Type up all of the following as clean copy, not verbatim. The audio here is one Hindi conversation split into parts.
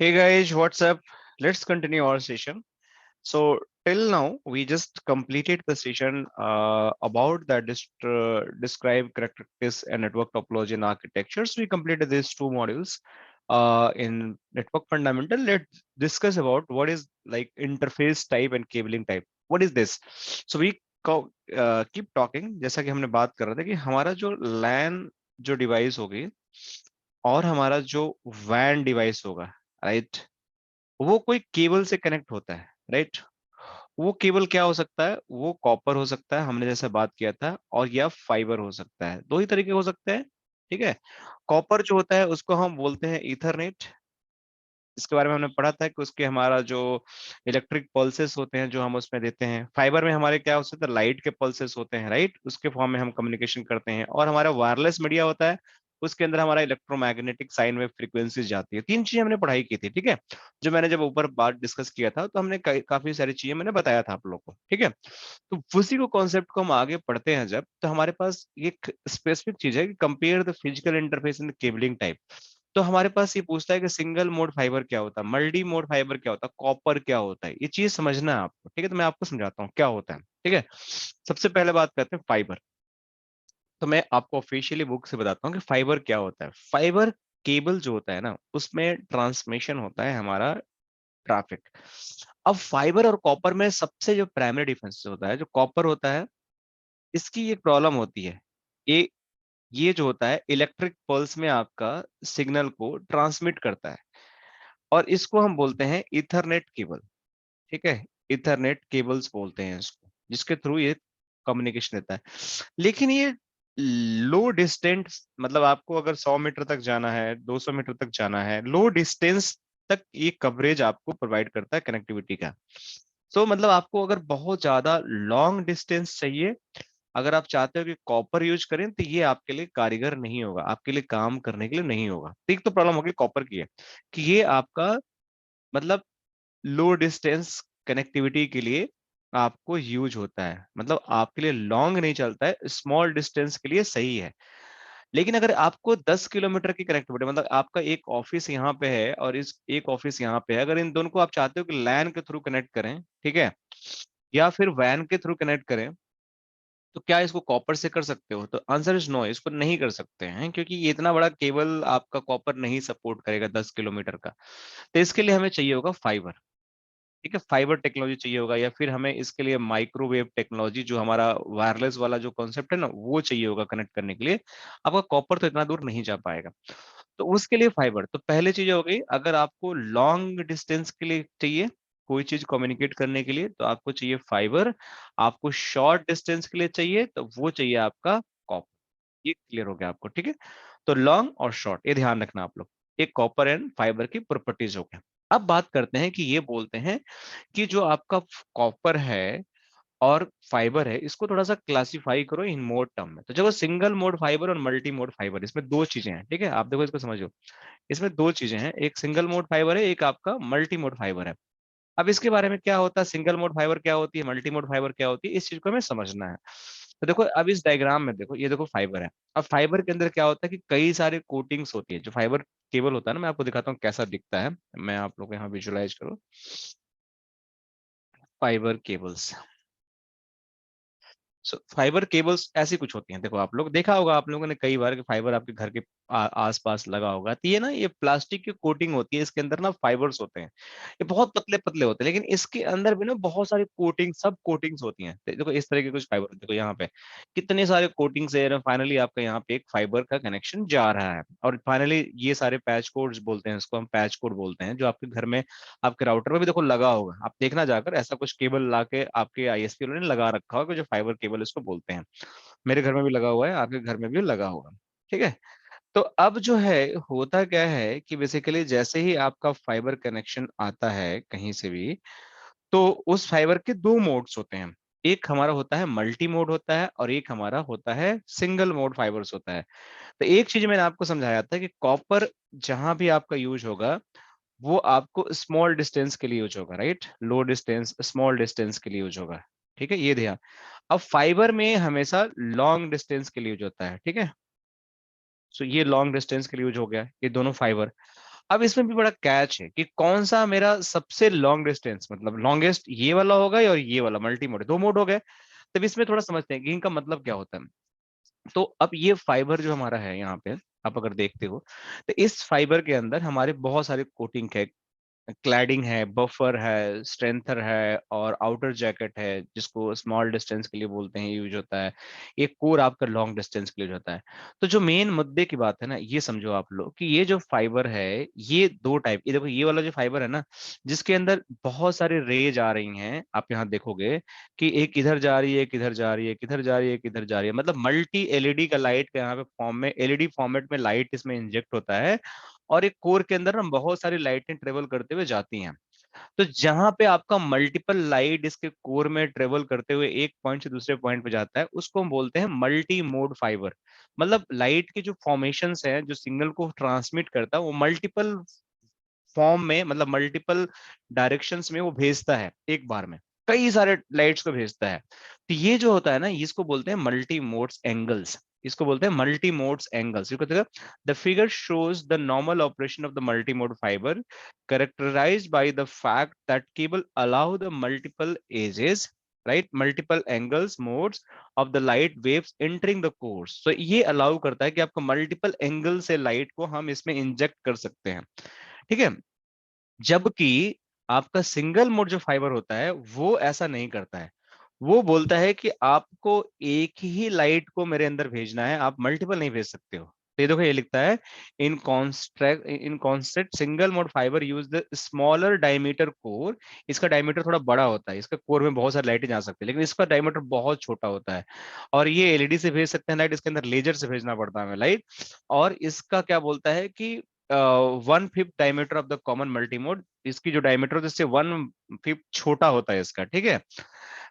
Hey guys, what's up? Let's continue our session. So till now, we just completed the session about the describe characteristics and network topology and architectures. We completed these two modules in network fundamental. Let's discuss about what is like interface type and cabling type. What is this? So we keep talking. जैसा कि हमने बात कर रहे थे कि हमारा जो LAN जो डिवाइस होगी और हमारा जो WAN डिवाइस होगा, राइट? वो कोई केबल से कनेक्ट होता है, राइट? वो केबल क्या हो सकता है? वो कॉपर हो सकता है, हमने जैसे बात किया था, और या फाइबर हो सकता है। दो ही तरीके हो सकते हैं, ठीक है। कॉपर जो होता है उसको हम बोलते हैं ईथरनेट। इसके बारे में हमने पढ़ा था कि उसके हमारा जो इलेक्ट्रिक पल्सेस होते हैं जो हम उसमें देते हैं। फाइबर में हमारे क्या हो सकता है? लाइट के पल्सेस होते हैं, राइट? उसके फॉर्म में हम कम्युनिकेशन करते हैं। और हमारा वायरलेस मीडिया होता है, उसके अंदर हमारा इलेक्ट्रोमैग्नेटिक साइन वेव फ्रीक्वेंसीज जाती है। तीन चीजें हमने पढ़ाई की थी, ठीक है। जो मैंने जब ऊपर बात डिस्कस किया था तो हमने काफी सारी चीजें मैंने बताया था आप लोग को, ठीक है। तो उसी को कॉन्सेप्ट को हम आगे पढ़ते हैं जब, तो हमारे पास एक स्पेसिफिक चीज है कि compare the physical interface in cabling type. तो हमारे पास ये पूछता है कि सिंगल मोड फाइबर क्या होता है, मल्टी मोड फाइबर क्या होता है, कॉपर क्या होता है। ये चीज समझना है आपको, ठीक है। तो मैं आपको समझाता हूँ क्या होता है, ठीक है। सबसे पहले बात करते हैं फाइबर। तो मैं आपको ऑफिशियली बुक से बताता हूँ कि फाइबर क्या होता है। फाइबर केबल जो होता है ना, उसमें ट्रांसमिशन होता है हमारा ट्रैफिक। अब फाइबर और कॉपर में सबसे जो प्राइमरी डिफरेंस होता है, जो कॉपर होता है, इसकी एक प्रॉब्लम होती है। ये ये जो होता है इलेक्ट्रिक पल्स में आपका सिग्नल को ट्रांसमिट करता है, और इसको हम बोलते हैं इथरनेट केबल, ठीक है। इथरनेट केबल्स बोलते हैं इसको, जिसके थ्रू ये कम्युनिकेशन देता है। लेकिन ये लो डिस्टेंस, मतलब आपको अगर 100 मीटर तक जाना है, 200 मीटर तक जाना है, लो डिस्टेंस तक ये कवरेज आपको प्रोवाइड करता है कनेक्टिविटी का। तो मतलब आपको अगर बहुत ज्यादा लॉन्ग डिस्टेंस चाहिए, अगर आप चाहते हो कि कॉपर यूज करें, तो ये आपके लिए कारीगर नहीं होगा, आपके लिए काम करने के लिए नहीं होगा। तो एक तो प्रॉब्लम होगी कॉपर की है कि ये आपका मतलब लो डिस्टेंस कनेक्टिविटी के लिए आपको यूज होता है, मतलब आपके लिए लॉन्ग नहीं चलता है, स्मॉल डिस्टेंस के लिए सही है। लेकिन अगर आपको 10 किलोमीटर की कनेक्टिविटी, मतलब आपका एक ऑफिस यहाँ पे है और इस एक ऑफिस यहाँ पे है, अगर इन दोनों को आप चाहते हो कि लैन के थ्रू कनेक्ट करें, ठीक है, या फिर वैन के थ्रू कनेक्ट करें, तो क्या इसको कॉपर से कर सकते हो? तो आंसर इज नो, इसको नहीं कर सकते हैं, क्योंकि ये इतना बड़ा केबल आपका कॉपर नहीं सपोर्ट करेगा 10 किलोमीटर का। तो इसके लिए हमें चाहिए होगा फाइबर, ठीक है। फाइबर टेक्नोलॉजी चाहिए होगा, या फिर हमें इसके लिए माइक्रोवेव टेक्नोलॉजी, जो हमारा वायरलेस वाला जो कॉन्सेप्ट है ना, वो चाहिए होगा कनेक्ट करने के लिए। आपका कॉपर तो इतना दूर नहीं जा पाएगा, तो उसके लिए फाइबर। तो पहले चीज हो गई, अगर आपको लॉन्ग डिस्टेंस के लिए चाहिए कोई चीज कम्युनिकेट करने के लिए, तो आपको चाहिए फाइबर। आपको शॉर्ट डिस्टेंस के लिए चाहिए, तो वो चाहिए आपका कॉपर। ये क्लियर हो गया आपको, ठीक है। तो लॉन्ग और शॉर्ट, ये ध्यान रखना आप लोग। एक कॉपर एंड फाइबर की प्रॉपर्टीज हो गया। अब बात करते हैं कि ये बोलते हैं कि जो आपका कॉपर है और फाइबर है, इसको थोड़ा सा क्लासिफाई करो इन मोड टर्म में। तो देखो, सिंगल मोड फाइबर और मल्टी मोड फाइबर, इसमें दो चीजें हैं, ठीक है। आप देखो, इसको समझो। इसमें दो चीजें हैं, एक सिंगल मोड फाइबर है, एक आपका मल्टी मोड फाइबर है। अब इसके बारे में क्या होता है, सिंगल मोड फाइबर क्या होती है, मल्टी मोड फाइबर क्या होती है, इस चीज को हमें समझना है। तो देखो, अब इस डायग्राम में देखो, ये देखो फाइबर है। अब फाइबर के अंदर क्या होता है कि कई सारे कोटिंग्स होती है। जो फाइबर केबल होता है ना, मैं आपको दिखाता हूँ कैसा दिखता है। मैं आप लोग यहाँ विजुलाइज करो फाइबर केबल्स। फाइबर केबल्स ऐसी कुछ होती हैं। देखो, आप लोग देखा होगा, आप लोगों ने कई बार कि फाइबर आपके घर के आसपास लगा होगा। तो ये ना, ये प्लास्टिक की कोटिंग होती है, इसके अंदर ना फाइबर्स होते हैं। ये बहुत पतले पतले होते हैं, लेकिन इसके अंदर भी ना बहुत सारी कोटिंग, सब कोटिंग्स होती हैं। देखो, इस तरह के कुछ फाइबर, देखो यहाँ पे कितने सारे कोटिंग्स है। फाइनली आपका यहाँ पे एक फाइबर का कनेक्शन जा रहा है, और फाइनली ये सारे पैच कोड्स बोलते हैं, इसको हम पैच कोड बोलते हैं, जो आपके घर में, आपके राउटर में भी देखो लगा होगा। आप देखना जाकर, ऐसा कुछ केबल ला के आपके आईएसपी वालों ने लगा रखा होगा, जो फाइबर केबल इसको बोलते हैं। मेरे घर में भी लगा हुआ है, आपके घर में भी लगा होगा, ठीक है। तो अब जो है, होता क्या है कि बेसिकली जैसे ही आपका फाइबर कनेक्शन आता है कहीं से भी, तो उस फाइबर के दो मोड्स होते हैं। एक हमारा होता है मल्टी मोड होता है, और एक हमारा होता है सिंगल मोड फाइबर्स होता है। तो एक चीज मैंने आपको समझाया था कि कॉपर जहां भी आपका यूज होगा, वो आपको स्मॉल डिस्टेंस के लिए यूज होगा, राइट। लो डिस्टेंस, स्मॉल डिस्टेंस के लिए यूज होगा, ठीक है, ये ध्यान। अब फाइबर में हमेशा लॉन्ग डिस्टेंस के लिए यूज होता है, ठीक है। सो ये लॉन्ग डिस्टेंस के लिए यूज हो गया, ये दोनों फाइबर। अब इसमें भी बड़ा कैच है कि कौन सा मेरा सबसे लॉन्ग डिस्टेंस, मतलब लॉन्गेस्ट ये वाला होगा और ये वाला, मल्टी मोड, दो मोड हो गए। तब इसमें थोड़ा समझते हैं कि इनका मतलब क्या होता है। तो अब ये फाइबर जो हमारा है यहाँ पे, आप अगर देखते हो तो इस फाइबर के अंदर हमारे बहुत सारे कोटिंग है, क्लैडिंग है, बफर है, स्ट्रेंथर है और आउटर जैकेट है, जिसको स्मॉल डिस्टेंस के लिए बोलते हैं, यूज होता है। एक कोर आपका लॉन्ग डिस्टेंस के लिए होता है। तो जो मेन मुद्दे की बात है ना, ये समझो आप लोग कि ये जो फाइबर है, ये दो टाइप, ये देखो, ये वाला जो फाइबर है ना, जिसके अंदर बहुत सारे रेज आ रही हैं, आप यहाँ देखोगे कि एक इधर जा रही है, एक इधर जा रही है, किधर जा रही है, किधर जा रही है, मतलब मल्टी एलईडी का लाइट का यहाँ पे फॉर्म में, एलईडी फॉर्मेट में लाइट इसमें इंजेक्ट होता है। और एक कोर के अंदर ना बहुत सारी लाइटें ट्रेवल करते हुए जाती हैं। तो जहां पे आपका मल्टीपल लाइट इसके कोर में ट्रेवल करते हुए एक पॉइंट से दूसरे पॉइंट पे जाता है, उसको हम बोलते हैं मल्टी मोड फाइबर। मतलब लाइट के जो फॉर्मेशंस हैं, जो सिग्नल को ट्रांसमिट करता है, वो मल्टीपल फॉर्म में, मतलब मल्टीपल डायरेक्शंस में वो भेजता है एक बार में, कई सारे लाइट्स को भेजता है। तो ये जो होता है ना, इसको बोलते हैं मल्टी मोड्स एंगल्स, इसको बोलते हैं multi modes angles. The figure shows the normal operation of the multi mode fibre, characterized by the fact that cable allow the multiple edges, right, multiple angles modes of the light waves entering the core। so ये allow करता है कि आपको मल्टीपल एंगल से लाइट को हम इसमें इंजेक्ट कर सकते हैं। ठीक है। जबकि आपका सिंगल मोड जो फाइबर होता है वो ऐसा नहीं करता है। वो बोलता है कि आपको एक ही लाइट को मेरे अंदर भेजना है, आप मल्टीपल नहीं भेज सकते हो। तो ये देखो, ये लिखता है, in constant single mode fibre use the smaller diameter core. इसका डायमीटर थोड़ा बड़ा होता है, इसका कोर में बहुत सारी लाइटें जा सकती है, लेकिन इसका डायमीटर बहुत छोटा होता है। और ये एलईडी से भेज सकते हैं लाइट, इसके अंदर लेजर से भेजना पड़ता है हमें लाइट। और इसका क्या बोलता है कि 1/5 diameter of the common multimode, इसकी जो डायमीटर होता है इससे 1/5 छोटा होता है इसका। ठीक है।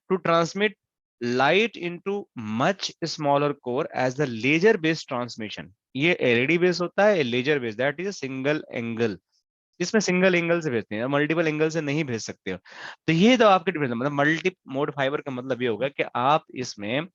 To transmit light into much smaller core as the laser based transmission. ये एलईडी बेस्ड होता है, laser based, that is single angle. इसमें सिंगल एंगल से भेजते हैं, मल्टीपल एंगल से नहीं भेज सकते हो। तो ये तो आपके डिफरेंस, मतलब मल्टी मोड फाइबर का मतलब ये होगा कि आप इसमें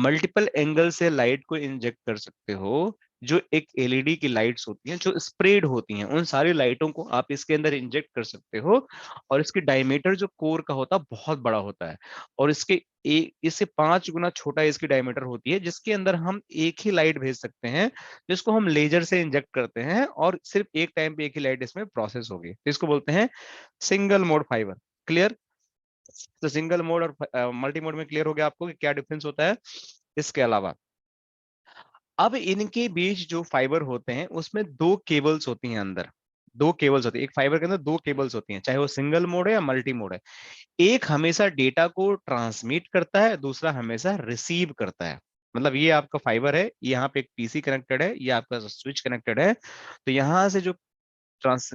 मल्टीपल एंगल से लाइट को इंजेक्ट कर सकते हो। जो एक एलईडी की लाइट्स होती हैं जो स्प्रेड होती हैं, उन सारी लाइटों को आप इसके अंदर इंजेक्ट कर सकते हो। और इसकी डायमीटर जो कोर का होता है बहुत बड़ा होता है। और इससे 5 गुना छोटा इसकी डायमीटर होती है, जिसके अंदर हम एक ही लाइट भेज सकते हैं, जिसको हम लेजर से इंजेक्ट करते हैं, और सिर्फ एक टाइम पे एक ही लाइट इसमें प्रोसेस होगी। तो इसको बोलते हैं सिंगल मोड फाइबर। क्लियर। तो सिंगल मोड और मल्टी मोड में क्लियर हो गया आपको कि क्या डिफरेंस होता है। इसके अलावा अब इनके बीच जो फाइबर होते हैं उसमें दो केबल्स होती हैं अंदर। दो केबल्स होती है, एक फाइबर के अंदर दो केबल्स होती हैं, चाहे वो सिंगल मोड है या मल्टी मोड है। एक हमेशा डेटा को ट्रांसमिट करता है, दूसरा हमेशा रिसीव करता है। मतलब ये आपका फाइबर है, यहाँ पे एक पीसी कनेक्टेड है, ये आपका स्विच कनेक्टेड है। तो यहाँ से जो ट्रांस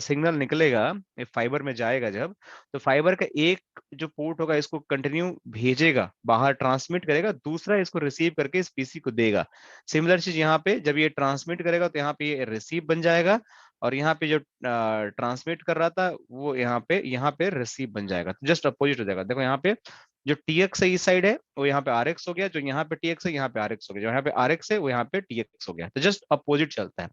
सिग्नल निकलेगा, फाइबर में जाएगा जब, तो फाइबर का एक जो पोर्ट होगा इसको कंटिन्यू भेजेगा बाहर, ट्रांसमिट करेगा, दूसरा इसको रिसीव करके इस पीसी को देगा। सिमिलर चीज यहाँ पे, जब ये ट्रांसमिट करेगा तो यहाँ पे ये रिसीव बन जाएगा। और यहाँ पे जो ट्रांसमिट कर रहा था वो यहाँ पे रिसीव बन जाएगा। तो जस्ट अपोजिट हो जाएगा। देखो यहाँ पे जो टीएक्स है इस साइड है, वो यहाँ पे आरएक्स हो गया, जो यहाँ पे टीएक्स है यहाँ पे आरएक्स हो गया, जो यहाँ पे आरएक्स है वो यहाँ पे टीएक्स हो गया। तो जस्ट अपोजिट चलता है।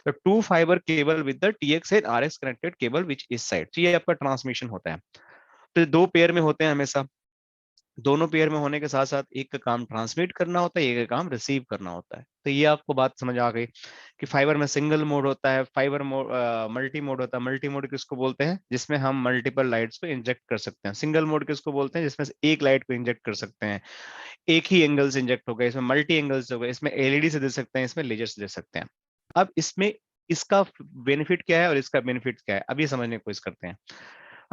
तो two fibre cable with the TX and RX connected cable which इस साइड, तो ये आपका ट्रांसमिशन होता है। तो दो पेयर में होते हैं हमेशा। दोनों पेयर में होने के साथ साथ एक का काम ट्रांसमिट करना होता है, एक का काम रिसीव करना होता है। तो ये आपको बात समझ आ गई कि फाइबर में सिंगल मोड होता है, फाइबर मोड मल्टी मोड होता है। मल्टी मोड किसको बोलते हैं, जिसमें हम मल्टीपल लाइट्स को इंजेक्ट कर सकते हैं। सिंगल मोड किसको बोलते हैं, जिसमें से एक लाइट को इंजेक्ट कर सकते हैं, एक ही एंगल से इंजेक्ट होगा। इसमें मल्टी एंगल्स होगा, इसमें एलईडी से दे सकते हैं, इसमें लेजर से दे सकते हैं। अब इसमें इसका बेनिफिट क्या है और इसका बेनिफिट क्या है, अभी समझने की कोशिश करते हैं।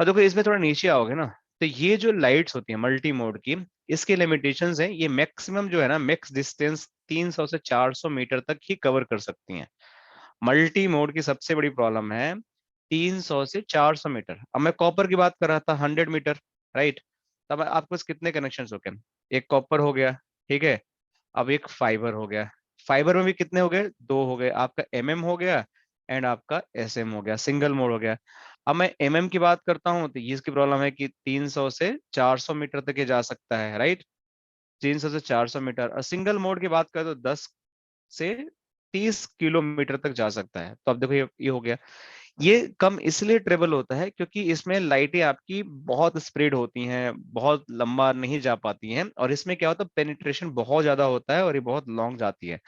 और देखो इसमें थोड़ा नीचे आओगे ना, तो ये जो लाइट्स होती है मल्टी मोड की, इसके लिमिटेशंस हैं। ये मैक्सिमम जो है ना, मैक्स डिस्टेंस 300 से 400 मीटर तक ही कवर कर सकती हैं। मल्टी मोड की सबसे बड़ी प्रॉब्लम है 300 से 400 मीटर। अब मैं कॉपर की बात कर रहा था, 100 मीटर, राइट। तब आपके पास कितने कनेक्शन हो गए, एक कॉपर हो गया, ठीक है। अब एक फाइबर हो गया, फाइबर में भी कितने हो गए, दो हो गए, आपका एमएम हो गया एंड आपका एसएम हो गया, सिंगल मोड हो गया। अब मैं एमएम की बात करता हूँ तो ये इसकी प्रॉब्लम है कि 300 से 400 मीटर तक ये जा सकता है, राइट। 300 से 400 मीटर। और सिंगल मोड की बात करें तो 10 से 30 किलोमीटर तक जा सकता है। तो अब देखो ये हो गया। ये कम इसलिए ट्रेवल होता है क्योंकि इसमें लाइटें आपकी बहुत स्प्रेड होती हैं, बहुत लंबा नहीं जा पाती हैं, और इसमें क्या होता है, पेनिट्रेशन बहुत ज्यादा होता है और ये बहुत लॉन्ग जाती है।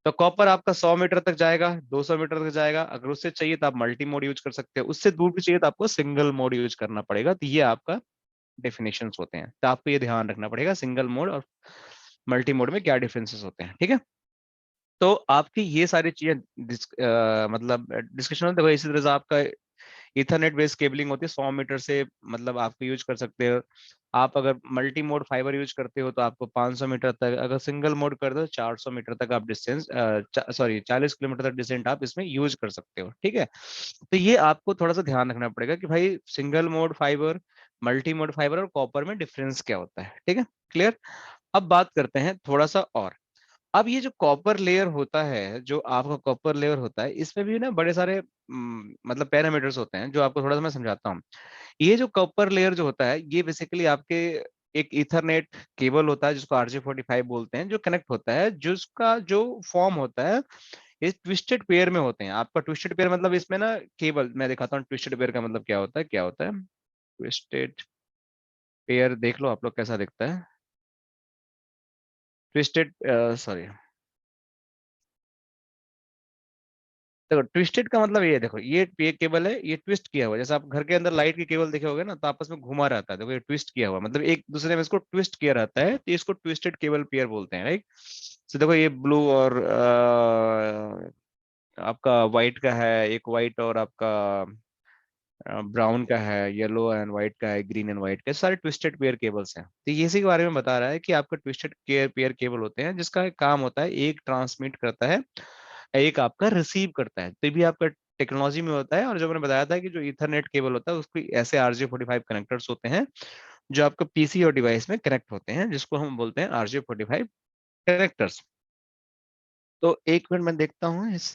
तो कॉपर आपका 100 मीटर तक जाएगा, 200 मीटर तक जाएगा। अगर उससे चाहिए तो आप मल्टी मोड यूज कर सकते हो, उससे दूर भी चाहिए तो आपको सिंगल मोड यूज करना पड़ेगा। तो ये आपका डेफिनेशंस होते हैं, तो आपको ये ध्यान रखना पड़ेगा सिंगल मोड और मल्टी मोड में क्या डिफरेंसेस होते हैं। ठीक है, तो आपकी ये सारी चीजें मतलब डिस्कशन में देखो। इसी तरह से आपका इथरनेट बेस्ड केबलिंग होती है, 100 मीटर से मतलब आपको यूज कर सकते हो। आप अगर मल्टी मोड फाइबर यूज करते हो तो आपको 500 मीटर तक, अगर सिंगल मोड कर दो 400 मीटर तक आप डिस्टेंस, सॉरी 40 किलोमीटर तक डिस्टेंस आप इसमें यूज कर सकते हो। ठीक है, तो ये आपको थोड़ा सा ध्यान रखना पड़ेगा कि भाई single mode fibre, multi mode fibre और कॉपर में डिफरेंस क्या होता है। ठीक है, क्लियर। अब बात करते हैं थोड़ा सा और। अब ये जो कॉपर लेयर होता है, जो आपका कॉपर लेयर होता है, इसमें भी ना बड़े सारे मतलब पैरामीटर्स होते हैं जो आपको थोड़ा सा मैं समझाता हूँ। ये जो कॉपर लेयर जो होता है, ये बेसिकली आपके एक इथरनेट केबल होता है जिसको RJ45 बोलते हैं, जो कनेक्ट होता है, जिसका जो फॉर्म होता है ये ट्विस्टेड पेयर में होते हैं। आपका ट्विस्टेड पेयर मतलब इसमें ना केबल, मैं दिखाता हूँ ट्विस्टेड पेयर का मतलब क्या होता है, क्या होता है ट्विस्टेड पेयर। देख लो आप लोग कैसा दिखता है ट्विस्टेड, सॉरी। देखो ट्विस्टेड का मतलब ये है, देखो ये केबल है, ये ट्विस्ट किया हुआ है। जैसे आप घर के अंदर लाइट की केबल देखे होगे ना, तो आपस में घुमा रहता है, देखो ये ट्विस्ट किया हुआ है, मतलब एक दूसरे में इसको ट्विस्ट किया रहता है, तो इसको ट्विस्टेड केबल पेयर बोलते हैं, राइट। तो देखो ये ब्लू और आपका व्हाइट का है, एक व्हाइट और आपका ब्राउन का है, येलो एंड व्हाइट का है, ग्रीन एंड व्हाइट का, सारे ट्विस्टेड पेयर केबल्स हैं। तो ये इसी के बारे में बता रहा है कि आपका ट्विस्टेड पेयर केबल होते हैं, जिसका एक काम होता है, एक ट्रांसमिट करता है, एक आपका रिसीव करता है। तो ये भी आपका टेक्नोलॉजी में होता है। और जो मैंने बताया था कि जो इथरनेट केबल होता है उसको ऐसे RJ45 कनेक्टर्स होते हैं जो आपका पीसी और डिवाइस में कनेक्ट होते हैं, जिसको हम बोलते हैं RJ45 कनेक्टर्स। तो एक मिनट मैं देखता हूँ इस,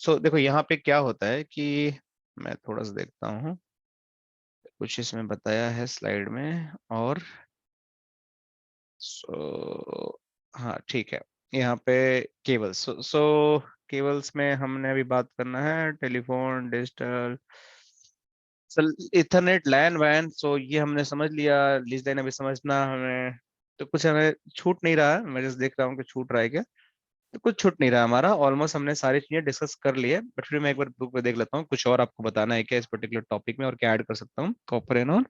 देखो यहाँ पे क्या होता है कि मैं थोड़ा सा देखता हूँ, कुछ इसमें बताया है स्लाइड में। और हाँ ठीक है, यहाँ पे केबल्स, केबल्स में हमने अभी बात करना है टेलीफोन, डिजिटल, इथरनेट, लैन वैन। ये हमने समझ लिया। लीज लाइन अभी समझना हमें, तो कुछ हमें छूट नहीं रहा है, मैं जस्ट देख रहा हूँ कि छूट रहा है क्या। तो कुछ छूट नहीं रहा हमारा, ऑलमोस्ट हमने सारी चीजें डिस्कस कर ली है। बट फिर मैं एक बार बुक पे देख लेता हूँ कुछ और आपको बताना है क्या इस पर्टिकुलर टॉपिक में, और क्या ऐड कर सकता हूँ copper and all.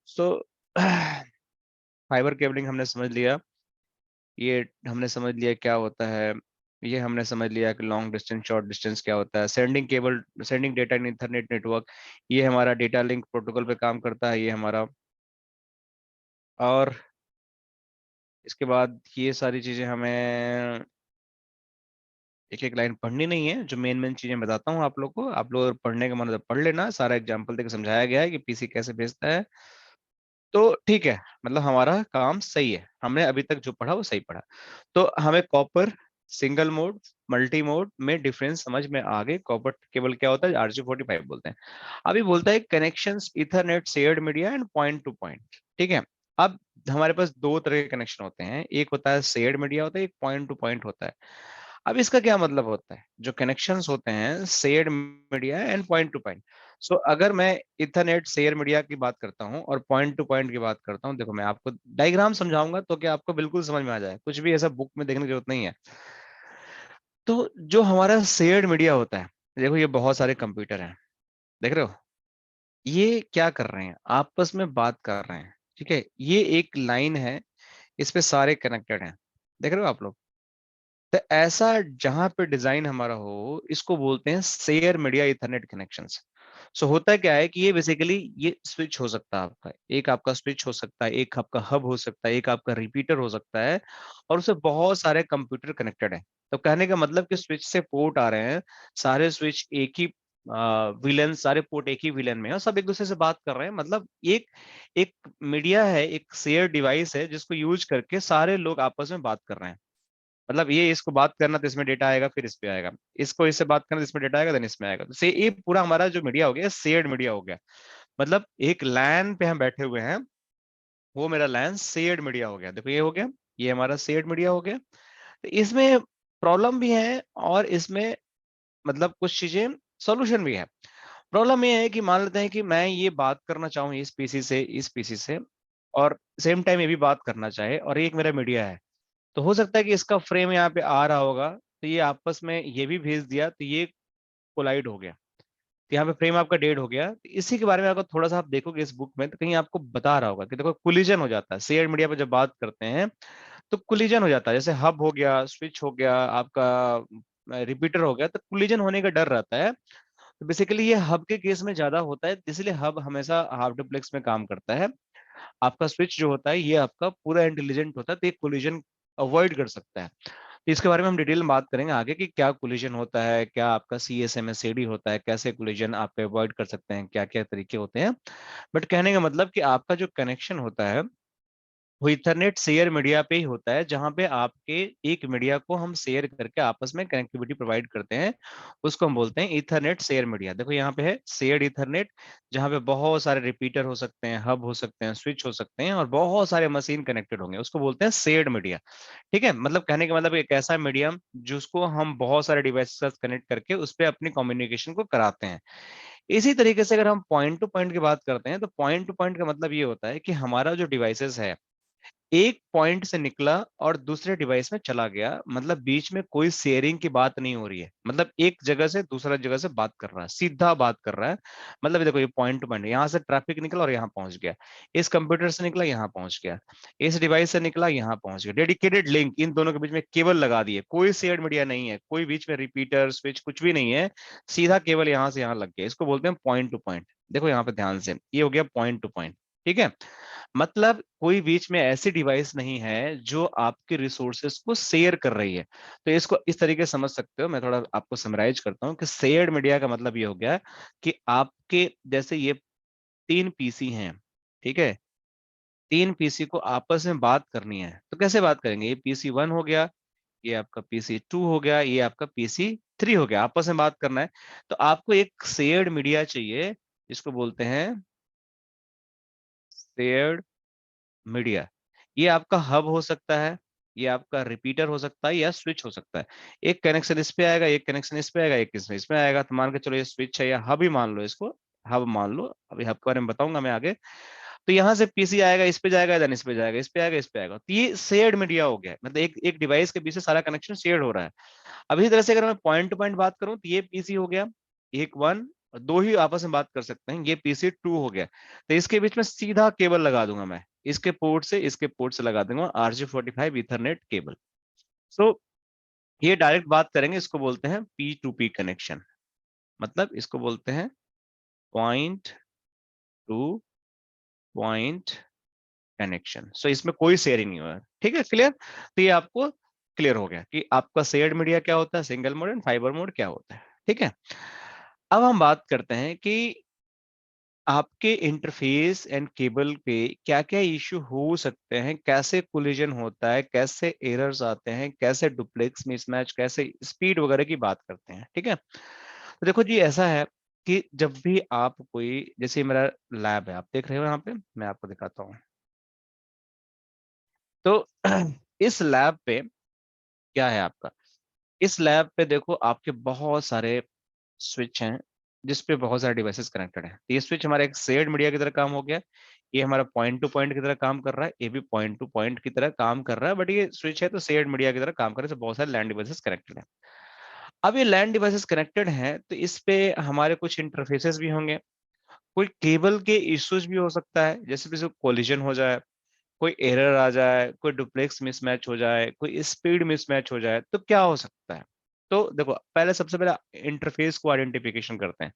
So fibre cabling हमने समझ लिया, ये हमने समझ लिया क्या होता है, ये हमने समझ लिया कि लॉन्ग डिस्टेंस शॉर्ट डिस्टेंस क्या होता है, सेंडिंग केबल, सेंडिंग डेटा इन इंटरनेट नेटवर्क, ये हमारा डेटा लिंक प्रोटोकॉल पे काम करता है, ये हमारा। और इसके बाद ये सारी चीजें हमें एक एक लाइन पढ़नी नहीं है, जो मेन मेन चीजें बताता हूँ आप लोग को, आप लोग पढ़ने का मन है तो पढ़ लेना, सारा एग्जाम्पल देकर समझाया गया है कि पीसी कैसे भेजता है। तो ठीक है, मतलब हमारा काम सही है, हमने अभी तक जो पढ़ा वो सही पढ़ा। तो हमें copper single mode multi mode में डिफरेंस समझ में आ गए। कॉपर केबल क्या होता है, RJ45 बोलते हैं। अभी बोलता है connection Ethernet shared media and point two point. ठीक है, अब हमारे पास दो तरह के कनेक्शन होते हैं, एक होता है शेयर्ड मीडिया होता है, एक पॉइंट टू पॉइंट होता है। अब इसका क्या मतलब होता है, जो कनेक्शंस होते हैं shared media and point two point. अगर मैं इथरनेट शेयर मीडिया की बात करता हूँ और पॉइंट टू पॉइंट की बात करता हूँ, देखो मैं आपको डायग्राम समझाऊंगा तो कि आपको बिल्कुल समझ में आ जाए, कुछ भी ऐसा बुक में देखने की जरूरत नहीं है। तो जो हमारा शेयर्ड मीडिया होता है, देखो ये बहुत सारे कंप्यूटर हैं, देख रहे हो, ये क्या कर रहे हैं, आपस में बात कर रहे हैं। ठीक है, ये एक लाइन है, इस पे सारे कनेक्टेड हैं, देख रहे हो आप लोग। तो ऐसा जहां पे डिजाइन हमारा हो, इसको बोलते हैं शेयर मीडिया इथरनेट कनेक्शंस। होता क्या है कि ये बेसिकली ये स्विच हो सकता है आपका, एक आपका स्विच हो सकता है, एक आपका हब हो सकता है, एक आपका रिपीटर हो सकता है, और उससे बहुत सारे कंप्यूटर कनेक्टेड हैं। तो कहने का मतलब कि स्विच से पोर्ट आ रहे हैं, सारे स्विच एक ही विलन, सारे पोर्ट एक ही विलन में है, और सब एक दूसरे से बात कर रहे हैं। मतलब एक एक मीडिया है, एक शेयर डिवाइस है, जिसको यूज करके सारे लोग आपस में बात कर रहे हैं। मतलब ये इसको बात करना तो इसमें डेटा आएगा, फिर इस पे आएगा, इसको इससे बात करना तो इसमें डेटा आएगा, देन इसमें आएगा। तो से ये पूरा हमारा जो मीडिया हो गया शेयर्ड मीडिया हो गया। मतलब एक लैन पे हम बैठे हुए हैं, वो मेरा लैन शेयर्ड मीडिया हो गया। देखो ये हो गया, ये हमारा शेयर्ड मीडिया हो गया। तो इसमें प्रॉब्लम भी है और इसमें मतलब कुछ चीजें सॉल्यूशन भी है। प्रॉब्लम ये है कि मान लेते हैं कि मैं ये बात करना चाहूँ इस पीसी से और सेम टाइम ये भी बात करना चाहे और ये एक मेरा मीडिया है, तो हो सकता है कि इसका फ्रेम यहाँ पे आ रहा होगा, तो ये आपस में ये भी भेज दिया तो ये कोलाइड हो गया, तो यहाँ पे फ्रेम आपका डेड हो गया। तो इसी के बारे में अगर थोड़ा सा आप देखोगे इस बुक में तो कहीं आपको बता रहा होगा कि देखो कोलिजन हो जाता है शेयर्ड मीडिया पर जब बात करते हैं, तो कोलिजन हो जाता है, जैसे हब हो गया, स्विच हो गया, आपका रिपीटर हो गया, तो कोलिजन होने का डर रहता है। तो बेसिकली ये हब के केस में ज्यादा होता है, इसलिए हब हमेशा हाफ डुप्लेक्स में काम करता है। आपका स्विच जो होता है ये आपका पूरा इंटेलिजेंट होता है, तो ये कोलिजन अवॉइड कर सकता है। तो इसके बारे में हम डिटेल में बात करेंगे आगे कि क्या कोलिजन होता है, क्या आपका CSMA/CD होता है, कैसे कोलिजन आप अवॉइड कर सकते हैं, क्या क्या तरीके होते हैं। बट कहने का मतलब कि आपका जो कनेक्शन होता है वो इथरनेट शेयर मीडिया पे ही होता है, जहां पे आपके एक मीडिया को हम शेयर करके आपस में कनेक्टिविटी प्रोवाइड करते हैं, उसको हम बोलते हैं इथरनेट शेयर मीडिया। देखो यहाँ पे है शेयर्ड इथरनेट, जहाँ पे बहुत सारे रिपीटर हो सकते हैं, हब हो सकते हैं, स्विच हो सकते हैं और बहुत सारे मशीन कनेक्टेड होंगे, उसको बोलते हैं शेयर्ड मीडिया। ठीक है, मतलब कहने का मतलब एक ऐसा मीडियम जिसको हम बहुत सारे डिवाइस के साथ कनेक्ट करके उस पर अपनी कम्युनिकेशन को कराते हैं। इसी तरीके से अगर हम पॉइंट टू पॉइंट की बात करते हैं, तो पॉइंट टू पॉइंट का मतलब ये होता है कि हमारा जो डिवाइसेस है एक पॉइंट से निकला और दूसरे डिवाइस में चला गया, मतलब बीच में कोई शेयरिंग की बात नहीं हो रही है, मतलब एक जगह से दूसरा जगह से बात कर रहा है, सीधा बात कर रहा है। मतलब देखो ये पॉइंट टू पॉइंट, यहाँ से ट्रैफिक निकला और यहाँ पहुंच गया, इस कंप्यूटर से निकला यहाँ पहुंच गया, इस डिवाइस से निकला यहाँ पहुंच गया, डेडिकेटेड लिंक, इन दोनों के बीच में केबल लगा दिए, कोई शेयर्ड मीडिया नहीं है, कोई बीच में रिपीटर स्विच कुछ भी नहीं है, सीधा केबल यहाँ से यहाँ लग गया, इसको बोलते हैं पॉइंट टू पॉइंट। देखो यहाँ पे ध्यान से, ये हो गया पॉइंट टू पॉइंट। ठीक है, मतलब कोई बीच में ऐसी डिवाइस नहीं है जो आपके रिसोर्सेस को शेयर कर रही है। तो इसको इस तरीके से समझ सकते हो, मैं थोड़ा आपको समराइज करता हूँ कि शेयर्ड मीडिया का मतलब ये हो गया कि आपके जैसे ये 3 PC हैं, ठीक है, 3 PC को आपस में बात करनी है, तो कैसे बात करेंगे, ये PC1 हो गया, ये आपका PC2 हो गया, ये आपका PC3 हो गया, आपस में बात करना है। तो आपको एक शेयर्ड मीडिया चाहिए, जिसको बोलते हैं शेयर्ड मीडिया। ये आपका हब हो सकता है, ये आपका रिपीटर हो सकता है, या स्विच हो सकता है। एक कनेक्शन इस पे आएगा, एक कनेक्शन इस पे आएगा, एक इसमें आएगा, तो मान के चलो ये स्विच है या हब ही मान लो इसको, हब मान लो, अभी हब के बारे में बताऊंगा मैं आगे। तो यहाँ से PC आएगा, इस पे जाएगा, देन इस पे जाएगा, इस पे आएगा, इस पे आएगा, तो ये शेयर्ड मीडिया हो गया, मतलब एक एक डिवाइस के बीच से सारा कनेक्शन शेयर्ड हो रहा है। अब इसी तरह से अगर मैं पॉइंट टू पॉइंट बात करूं, तो ये PC हो गया, एक वन, दो ही आपस में बात कर सकते हैं, ये PC2 हो गया, तो इसके बीच में सीधा केबल लगा दूंगा मैं, इसके पोर्ट से लगा दूंगा RJ45 ईथरनेट केबल। सो ये डायरेक्ट बात करेंगे, इसको बोलते हैं P2P कनेक्शन, मतलब इसको बोलते हैं पॉइंट टू पॉइंट कनेक्शन। सो इसमें कोई शेयरिंग नहीं हुआ है। ठीक है, क्लियर, तो ये आपको क्लियर हो गया कि आपका शेयर्ड मीडिया क्या होता है, single mode and fibre mode क्या होता है। ठीक है, अब हम बात करते हैं कि आपके इंटरफेस एंड केबल पे क्या क्या इश्यू हो सकते हैं, कैसे कोलिजन होता है, कैसे एरर्स आते हैं, कैसे डुप्लेक्स मिसमैच, कैसे स्पीड वगैरह की बात करते हैं। ठीक है, तो देखो जी ऐसा है कि जब भी आप कोई, जैसे मेरा लैब है, आप देख रहे हो यहाँ पे, मैं आपको दिखाता हूँ। तो इस लैब पे क्या है आपका, इस लैब पे देखो आपके बहुत सारे स्विच हैं, जिस पे बहुत सारे डिवाइसेस कनेक्टेड हैं। ये स्विच हमारा एक शेयर्ड मीडिया की तरह काम हो गया, ये हमारा पॉइंट टू पॉइंट की तरह काम कर रहा है, ये भी पॉइंट टू पॉइंट की तरह काम कर रहा है, बट ये स्विच है तो शेयर्ड मीडिया की तरह काम कर रहा है, तो बहुत सारे लैंड डिवाइसेस कनेक्टेड हैं। अब ये लैंड डिवाइसेस कनेक्टेड हैं, तो इस पे हमारे कुछ इंटरफेसेस भी होंगे, कोई केबल के इश्यूज भी हो सकता है, जैसे भी कोलिजन हो जाए, कोई एरर आ जाए, कोई डुप्लेक्स मिसमैच हो जाए, कोई स्पीड मिसमैच हो जाए, तो क्या हो सकता है। तो देखो पहले सबसे पहले इंटरफेस को आइडेंटिफिकेशन करते हैं।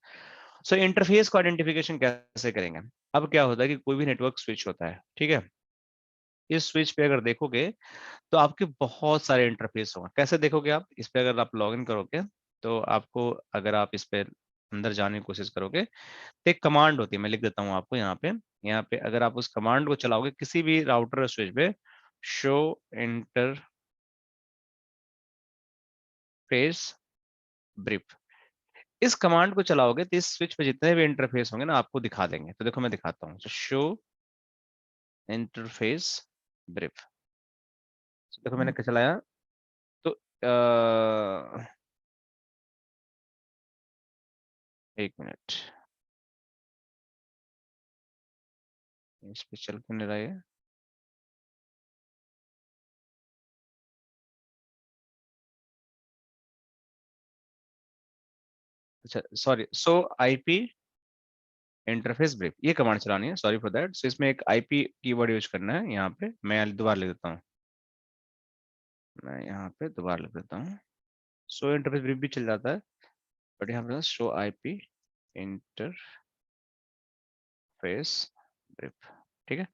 सो इंटरफेस को आइडेंटिफिकेशन कैसे करेंगे। अब क्या होता है कि कोई भी नेटवर्क स्विच होता है, ठीक है, इस स्विच पे अगर देखोगे तो आपके बहुत सारे इंटरफेस होंगे। कैसे देखोगे आप, इस पे अगर आप लॉग इन करोगे तो आपको, अगर आप इस पे अंदर जाने की कोशिश करोगे तो एक कमांड होती है, मैं लिख देता हूँ आपको यहाँ पे। यहाँ पे अगर आप उस कमांड को चलाओगे किसी भी राउटर और स्विच पे, शो इंटरफेस ब्रीफ, इस कमांड को चलाओगे तो इस स्विच पे जितने भी इंटरफेस होंगे ना आपको दिखा देंगे। तो देखो मैं दिखाता हूँ, शो इंटरफेस ब्रीफ, देखो मैंने क्या चलाया, तो एक मिनट, इस पे चल क्यों नहीं रहा है? अच्छा sorry, so IP interface break, ये कमांड चलानी है, सॉरी फॉर दैट। सो इसमें एक आईपी कीवर्ड यूज करना है यहाँ पे, मैं दोबारा लिख देता हूँ, मैं यहाँ पे दोबारा लिख देता हूँ। सो इंटरफेस ब्रेक भी चल जाता है, बट यहाँ पे शो आईपी इंटरफेस ब्रेक, ठीक है।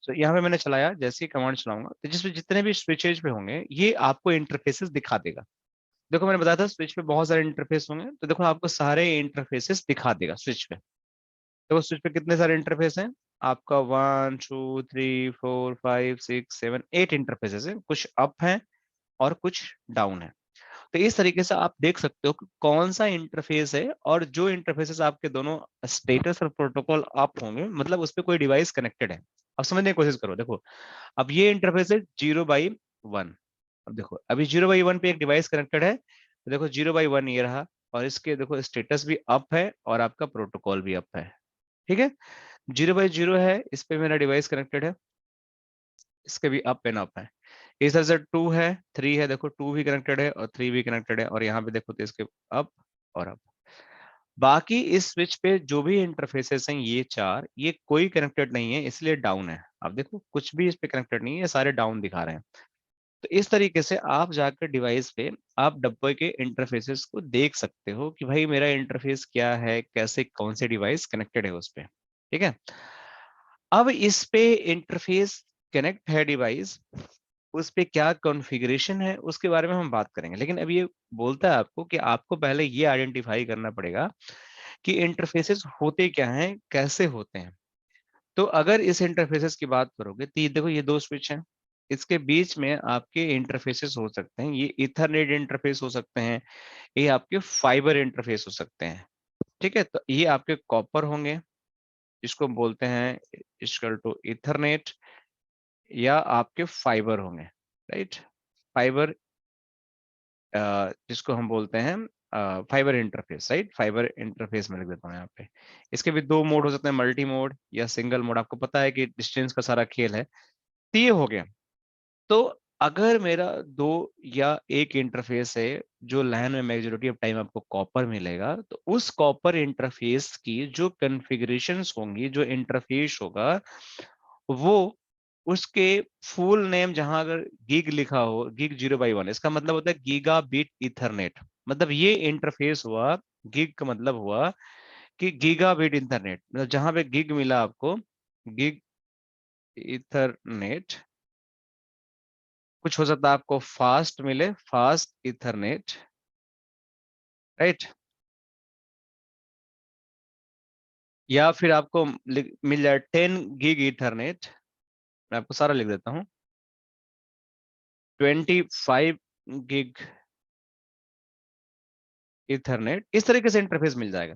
तो यहाँ पे मैंने चलाया, जैसे ही कमांड चलाऊंगा तो जिसमें जितने भी स्विचेज पे होंगे ये आपको इंटरफेसेस दिखा देगा। देखो मैंने बताया था स्विच पे बहुत सारे इंटरफेस होंगे, तो देखो आपको सारे इंटरफेसेस दिखा देगा स्विच पे। देखो स्विच पे कितने सारे इंटरफेस हैं, आपका 1 2 3 4 5 6 7 8 इंटरफेसेस हैं, कुछ अप हैं और कुछ डाउन है। तो इस तरीके से आप देख सकते हो कि कौन सा इंटरफेस है, और जो इंटरफेसेस आपके दोनों स्टेटस और प्रोटोकॉल अप होंगे मतलब उस पर कोई डिवाइस कनेक्टेड है। अब समझने की कोशिश करो, देखो अब ये इंटरफेस है 0/1। अब देखो अभी 0/1 पे एक डिवाइस कनेक्टेड है, तो देखो 0/1 ये रहा, और इसके देखो स्टेटस भी अप है और आपका प्रोटोकॉल भी अप है, ठीक है। 0/0 है, इस पे मेरा डिवाइस कनेक्टेड है, इसके भी अप एंड अप है। इस तरह से 2 है, 3 है, देखो 2 भी कनेक्टेड है और 3 भी कनेक्टेड है, और यहाँ पे देखो तो इसके अप और अप। बाकी इस स्विच पे जो भी इंटरफेसेस हैं ये चार, ये कोई कनेक्टेड नहीं है, इसलिए डाउन है। अब देखो कुछ भी इस पे कनेक्टेड नहीं है, ये सारे डाउन दिखा रहे हैं। तो इस तरीके से आप जाकर डिवाइस पे आप डब्बे के इंटरफेसेस को देख सकते हो कि भाई मेरा इंटरफेस क्या है, कैसे कौन से डिवाइस कनेक्टेड है उस पे, ठीक है। अब इस पे इंटरफेस कनेक्ट है डिवाइस, उस पे क्या कॉन्फ़िगरेशन है उसके बारे में हम बात करेंगे, लेकिन अब ये बोलता है आपको कि आपको पहले ये आइडेंटिफाई करना पड़ेगा कि इंटरफेसेस होते क्या हैं, कैसे होते हैं। तो अगर इस इंटरफेसेस की बात करोगे तो ये देखो ये दो स्विच हैं, इसके बीच में आपके इंटरफेसेस हो सकते हैं, ये इथरनेट इंटरफेस हो सकते हैं, ये आपके फाइबर इंटरफेस हो सकते हैं, ठीक है। तो ये आपके कॉपर होंगे, जिसको हम बोलते हैं इक्वल टू इथरनेट, या आपके फाइबर होंगे, राइट। फाइबर, जिसको हम बोलते हैं fibre interface, right. Fibre interface में लिख देता हूँ यहाँ पे। इसके भी दो मोड हो सकते हैं, मल्टी मोड या सिंगल मोड, आपको पता है कि डिस्टेंस का सारा खेल है। तो ये हो गया। तो अगर मेरा दो या एक इंटरफेस है, जो लैन में मेजोरिटी ऑफ टाइम आपको कॉपर मिलेगा, तो उस कॉपर इंटरफेस की जो कॉन्फ़िगरेशंस होंगी, जो इंटरफेस होगा, वो उसके फुल नेम, जहां अगर गिग लिखा हो, गिग 0/1, इसका मतलब होता है गीगा बिट इथरनेट। मतलब ये इंटरफेस हुआ, गिग का मतलब हुआ कि गीगा बिट इंटरनेट, मतलब जहां पे गिग मिला आपको, गिग इथरनेट। कुछ हो सकता है आपको फास्ट मिले, फास्ट इथरनेट, राइट। या फिर आपको मिल जाए 10 गिग इथरनेट, मैं आपको सारा लिख देता हूँ, 25 गिग इथरनेट, इस तरीके से इंटरफेस मिल जाएगा।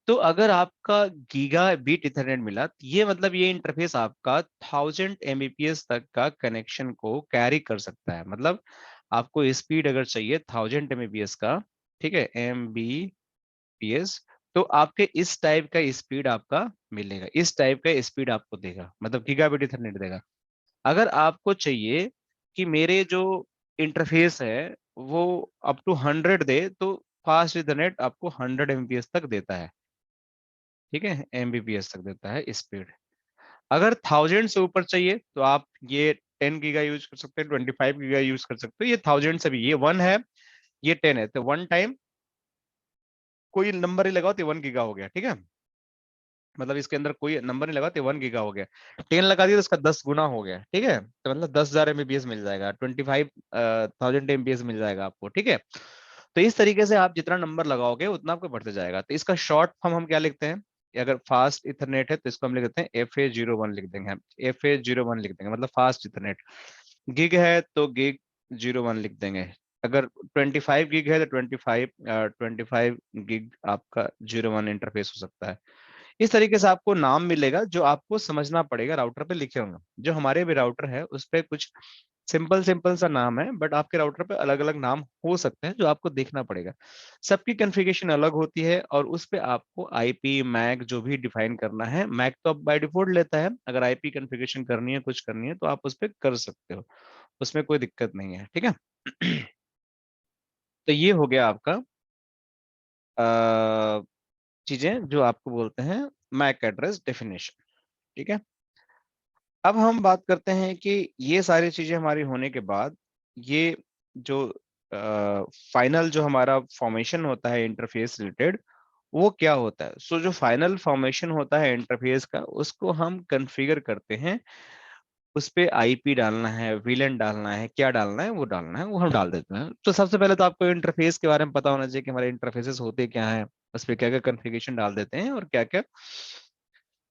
तो अगर आपका गीगा बीट इथरनेट मिला, तो ये मतलब ये इंटरफेस आपका 1000 Mbps तक का कनेक्शन को कैरी कर सकता है। मतलब आपको स्पीड अगर चाहिए 1000 Mbps का, ठीक है, Mbps, तो आपके इस टाइप का स्पीड आपका मिलेगा, इस टाइप का स्पीड आपको देगा, मतलब गीगाबिट इथरनेट देगा। अगर आपको चाहिए कि मेरे जो इंटरफेस है वो अप टू 100 दे, तो फास्ट इथरनेट आपको 100 Mbps तक देता है, ठीक है, Mbps तक देता है स्पीड। अगर 1000 से ऊपर चाहिए तो आप ये 10 गीगा यूज कर सकते हैं, 25 गीगा यूज कर सकते हो। ये 1000 से भी, ये 1 है, ये 10 है, तो 1 टाइम कोई नंबर ही लगाओ तो 1 गीगा हो गया, ठीक है। मतलब इसके अंदर कोई नंबर नहीं लगा तो 1 गीगा हो गया। 10 लगा दिया तो उसका 10 गुना हो गया, ठीक है। तो मतलब 10,000 Mbps मिल जाएगा, 25,000 Mbps मिल जाएगा आपको, ठीक है। तो इस तरीके से आप जितना नंबर लगाओगे उतना आपको बढ़ते जाएगा। तो इसका शॉर्ट फॉर्म हम क्या लिखते हैं, अगर फास्ट इथरनेट है तो इसको हम लिख देते हैं FA01 लिख देंगे, हम FA01 लिख देंगे, मतलब फास्ट इथरनेट। गिग है तो गिग 01 लिख देंगे। अगर 25 गिग है तो 25 गिग आपका 01 इंटरफेस हो सकता है। इस तरीके से आपको नाम मिलेगा, जो आपको समझना पड़ेगा, राउटर पे लिखे होंगे। जो हमारे भी राउटर है उस पे कुछ सिंपल सिंपल सा नाम है, बट आपके राउटर पे अलग अलग नाम हो सकते हैं जो आपको देखना पड़ेगा। सबकी कॉन्फ़िगरेशन अलग होती है और उस पे आपको आईपी मैक जो भी डिफाइन करना है, मैक तो अब बाय डिफॉल्ट लेता है, अगर आईपी कॉन्फ़िगरेशन करनी है, कुछ करनी है तो आप उस पे कर सकते हो, उसमें कोई दिक्कत नहीं है, ठीक है। तो ये हो गया आपका चीजें जो आपको बोलते हैं मैक एड्रेस डेफिनेशन, ठीक है। अब हम बात करते हैं कि ये सारी चीजें हमारी होने के बाद ये जो फाइनल जो हमारा फॉर्मेशन होता है इंटरफेस रिलेटेड, वो क्या होता है। सो जो फाइनल फॉर्मेशन होता है इंटरफेस का, उसको हम कॉन्फ़िगर करते हैं। उस पे आईपी डालना है, वीलन डालना है, क्या डालना है वो हम डाल देते हैं। तो सबसे पहले तो आपको इंटरफेस के बारे में पता होना चाहिए कि हमारे इंटरफेसेस होते क्या हैं, उस पे क्या क्या कॉन्फ़िगरेशन डाल देते हैं और क्या क्या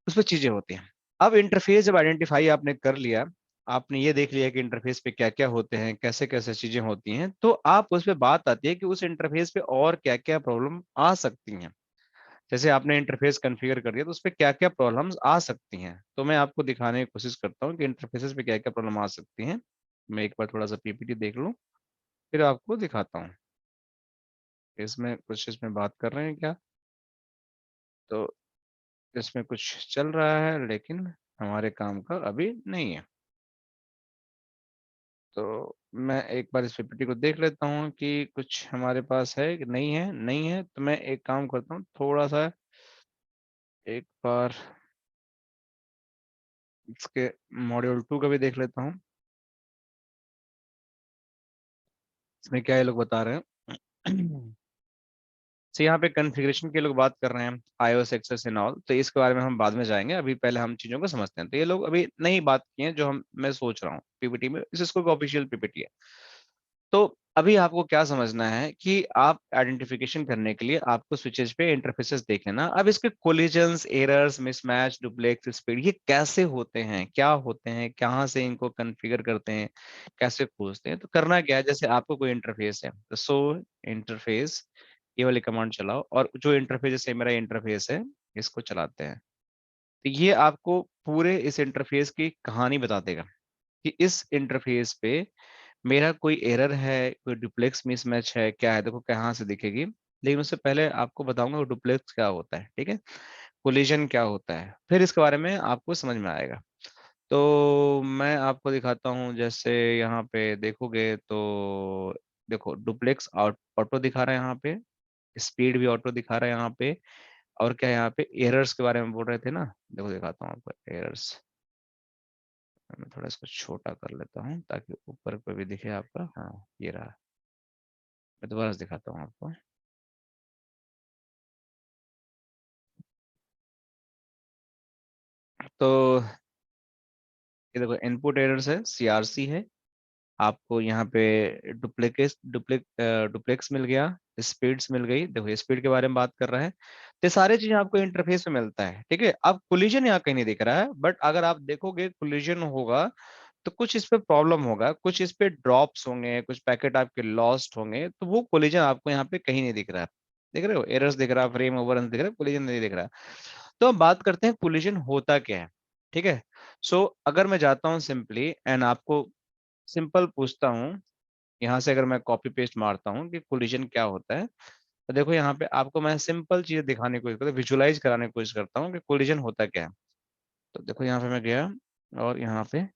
उस पे चीजें होती हैं। अब इंटरफेस जब आइडेंटिफाई आपने कर लिया, आपने ये देख लिया कि इंटरफेस पे क्या क्या होते हैं, कैसे कैसे चीजें होती हैं, तो आप उस पे बात आती है कि उस इंटरफेस पे और क्या क्या प्रॉब्लम आ सकती हैं। जैसे आपने इंटरफेस कॉन्फ़िगर कर दिया तो उस पे क्या क्या प्रॉब्लम्स आ सकती हैं, तो मैं आपको दिखाने की कोशिश करता हूँ कि इंटरफेसेस पे क्या क्या प्रॉब्लम आ सकती हैं। मैं एक बार थोड़ा सा पीपीटी देख लूँ, फिर आपको दिखाता हूँ इसमें कुछ इसमें बात कर रहे हैं क्या। तो इसमें कुछ चल रहा है लेकिन हमारे काम का अभी नहीं है। तो मैं एक बार इस पीपीटी को देख लेता हूँ कि कुछ हमारे पास है कि नहीं है। नहीं है तो मैं एक काम करता हूँ, थोड़ा सा एक बार इसके मॉड्यूल 2 का भी देख लेता हूँ, इसमें क्या ये लोग बता रहे हैं। तो यहाँ पे कॉन्फ़िगरेशन के लोग बात कर रहे हैं, iOS एक्सेस एंड ऑल, तो इसके बारे में हम बाद में जाएंगे, अभी पहले हम चीजों को समझते हैं। तो ये लोग अभी नई बात की है जो मैं सोच रहा हूँ पीपीटी में, इसको ऑफिशियल पीपीटी है। तो अभी आपको क्या समझना है कि आप आइडेंटिफिकेशन करने के लिए आपको स्विचेस पे इंटरफेसेस देख लेना। अब इसके collisions, errors, mismatch, duplex, speed, ये कैसे होते हैं, क्या होते हैं, कहाँ से इनको कॉन्फ़िगर करते हैं, कैसे खोजते हैं। तो करना क्या है, जैसे आपको कोई इंटरफेस है तो सो इंटरफेस, ये वाली कमांड चलाओ और जो इंटरफेस, जैसे मेरा इंटरफेस है, इसको चलाते हैं। तो ये आपको पूरे इस इंटरफेस की कहानी बता देगा कि इस इंटरफेस पे मेरा कोई एरर है, कोई डुप्लेक्स मिसमैच है, क्या है, देखो कहाँ से दिखेगी। लेकिन उससे पहले आपको बताऊंगा वो डुप्लेक्स क्या होता है, ठीक है, कोलिजन क्या होता है, फिर इसके बारे में आपको समझ में आएगा। तो मैं आपको दिखाता हूँ, जैसे यहाँ पे देखोगे तो देखो डुप्लेक्स ऑटो दिखा रहा है यहाँ पे, स्पीड भी ऑटो दिखा रहा है यहाँ पे, और क्या यहाँ पे एरर्स के बारे में बोल रहे थे ना, देखो दिखाता हूँ आपको एरर्स। मैं थोड़ा इसको छोटा कर लेता हूँ ताकि ऊपर पे भी दिखे आपका, हाँ ये रहा। मैं दोबारा से दिखाता हूँ आपको। तो ये देखो इनपुट एरर्स है, सीआरसी है, आपको यहाँ पे डुप्लेक्स मिल गया, स्पीड्स मिल गई, देखो स्पीड के बारे में बात कर रहा है। तो ये सारी चीजें आपको इंटरफेस में मिलता है, ठीक है। अब कोलिजन यहाँ कहीं नहीं दिख रहा है, बट अगर आप देखोगे कोलिजन होगा तो कुछ इस पे प्रॉब्लम होगा, कुछ इस पे ड्रॉप्स होंगे, कुछ पैकेट आपके लॉस्ट होंगे, तो वो कोलिजन आपको यहाँ पे कहीं नहीं दिख रहा है। देख रहे हो, एरर्स दिख रहा है, फ्रेम ओवर दिख रहा है, कोलिजन नहीं दिख रहा है। तो हम बात करते हैं कोलिजन होता क्या है, ठीक है। सो अगर मैं जाता हूँ सिंपली एंड आपको सिंपल पूछता हूँ, यहाँ से अगर मैं कॉपी पेस्ट मारता हूँ कि कोलिजन क्या होता है, तो देखो यहाँ पे आपको मैं सिंपल चीज दिखाने की कोशिश करता हूँ, विजुलाइज कराने की कोशिश करता हूँ कि कोलिजन होता क्या है। तो देखो यहाँ पे मैं गया और यहाँ पे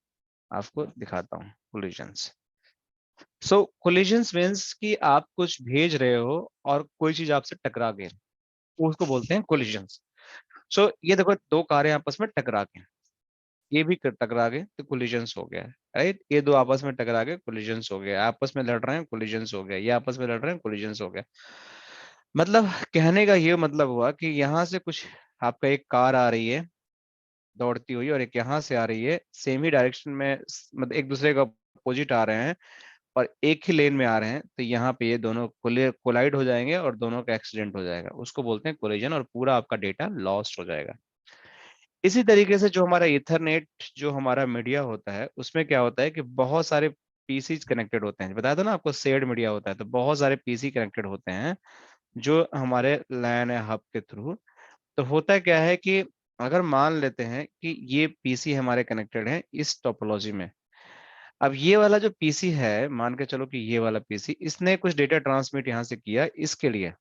आपको दिखाता हूँ कोलिजन्स। सो कोलिजन्स मीन्स कि आप कुछ भेज रहे हो और कोई चीज आपसे टकरा गई, उसको बोलते हैं कोलिजन्स। सो ये देखो दो कारें आपस में टकरा गई, ये भी टकरा गए तो कोलिजन्स हो गया, राइट। ये दो आपस में टकरा गए, कोलिजन्स हो गया, आपस में लड़ रहे हैं, कोलिजन्स हो गया, ये आपस में लड़ रहे हैं, कोलिजन्स हो गया। मतलब कहने का ये मतलब हुआ कि यहाँ से कुछ आपका एक कार आ रही है दौड़ती हुई और एक यहाँ से आ रही है, सेम ही डायरेक्शन में, मतलब एक दूसरे का अपोजिट आ रहे हैं और एक ही लेन में आ रहे हैं, तो यहाँ पे ये दोनों कोलाइड हो जाएंगे और दोनों का एक्सीडेंट हो जाएगा, उसको बोलते हैं कोलिजन, और पूरा आपका डेटा लॉस्ट हो जाएगा। इसी तरीके से जो हमारा इथरनेट, जो हमारा मीडिया होता है, उसमें क्या होता है कि बहुत सारे पीसी कनेक्टेड होते हैं, बताया था ना आपको शेयर्ड मीडिया होता है, तो बहुत सारे पीसी कनेक्टेड होते हैं जो हमारे लैन या हब के थ्रू। तो होता क्या है कि अगर मान लेते हैं कि ये पीसी हमारे कनेक्टेड हैं इस टोपोलॉजी में, अब ये वाला जो पीसी है, मान के चलो कि ये वाला पीसी, इसने कुछ डेटा ट्रांसमिट यहाँ से किया इसके लिए,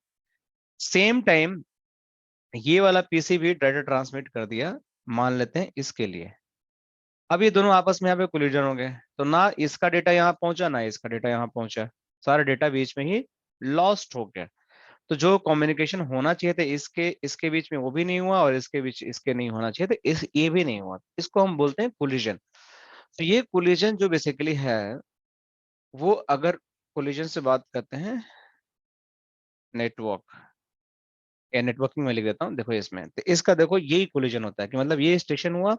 सेम टाइम ये वाला पीसी भी डाटा ट्रांसमिट कर दिया, मान लेते हैं इसके लिए। अब ये दोनों आपस में यहाँ पे कोलिजन हो गए, तो ना इसका डेटा यहाँ पहुंचा ना इसका डेटा यहाँ पहुंचा, सारा डेटा बीच में ही लॉस्ट हो गया। तो जो कम्युनिकेशन होना चाहिए था इसके इसके बीच में वो भी नहीं हुआ, और इसके बीच इसके नहीं होना चाहिए था इस ये भी नहीं हुआ, इसको हम बोलते हैं कोलिजन। तो ये कोलिजन जो बेसिकली है, वो अगर कोलिजन से बात करते हैं नेटवर्क या नेटवर्किंग में लिख देता हूँ, देखो इसमें तो इसका देखो यही कोलिजन होता है कि मतलब ये स्टेशन हुआ,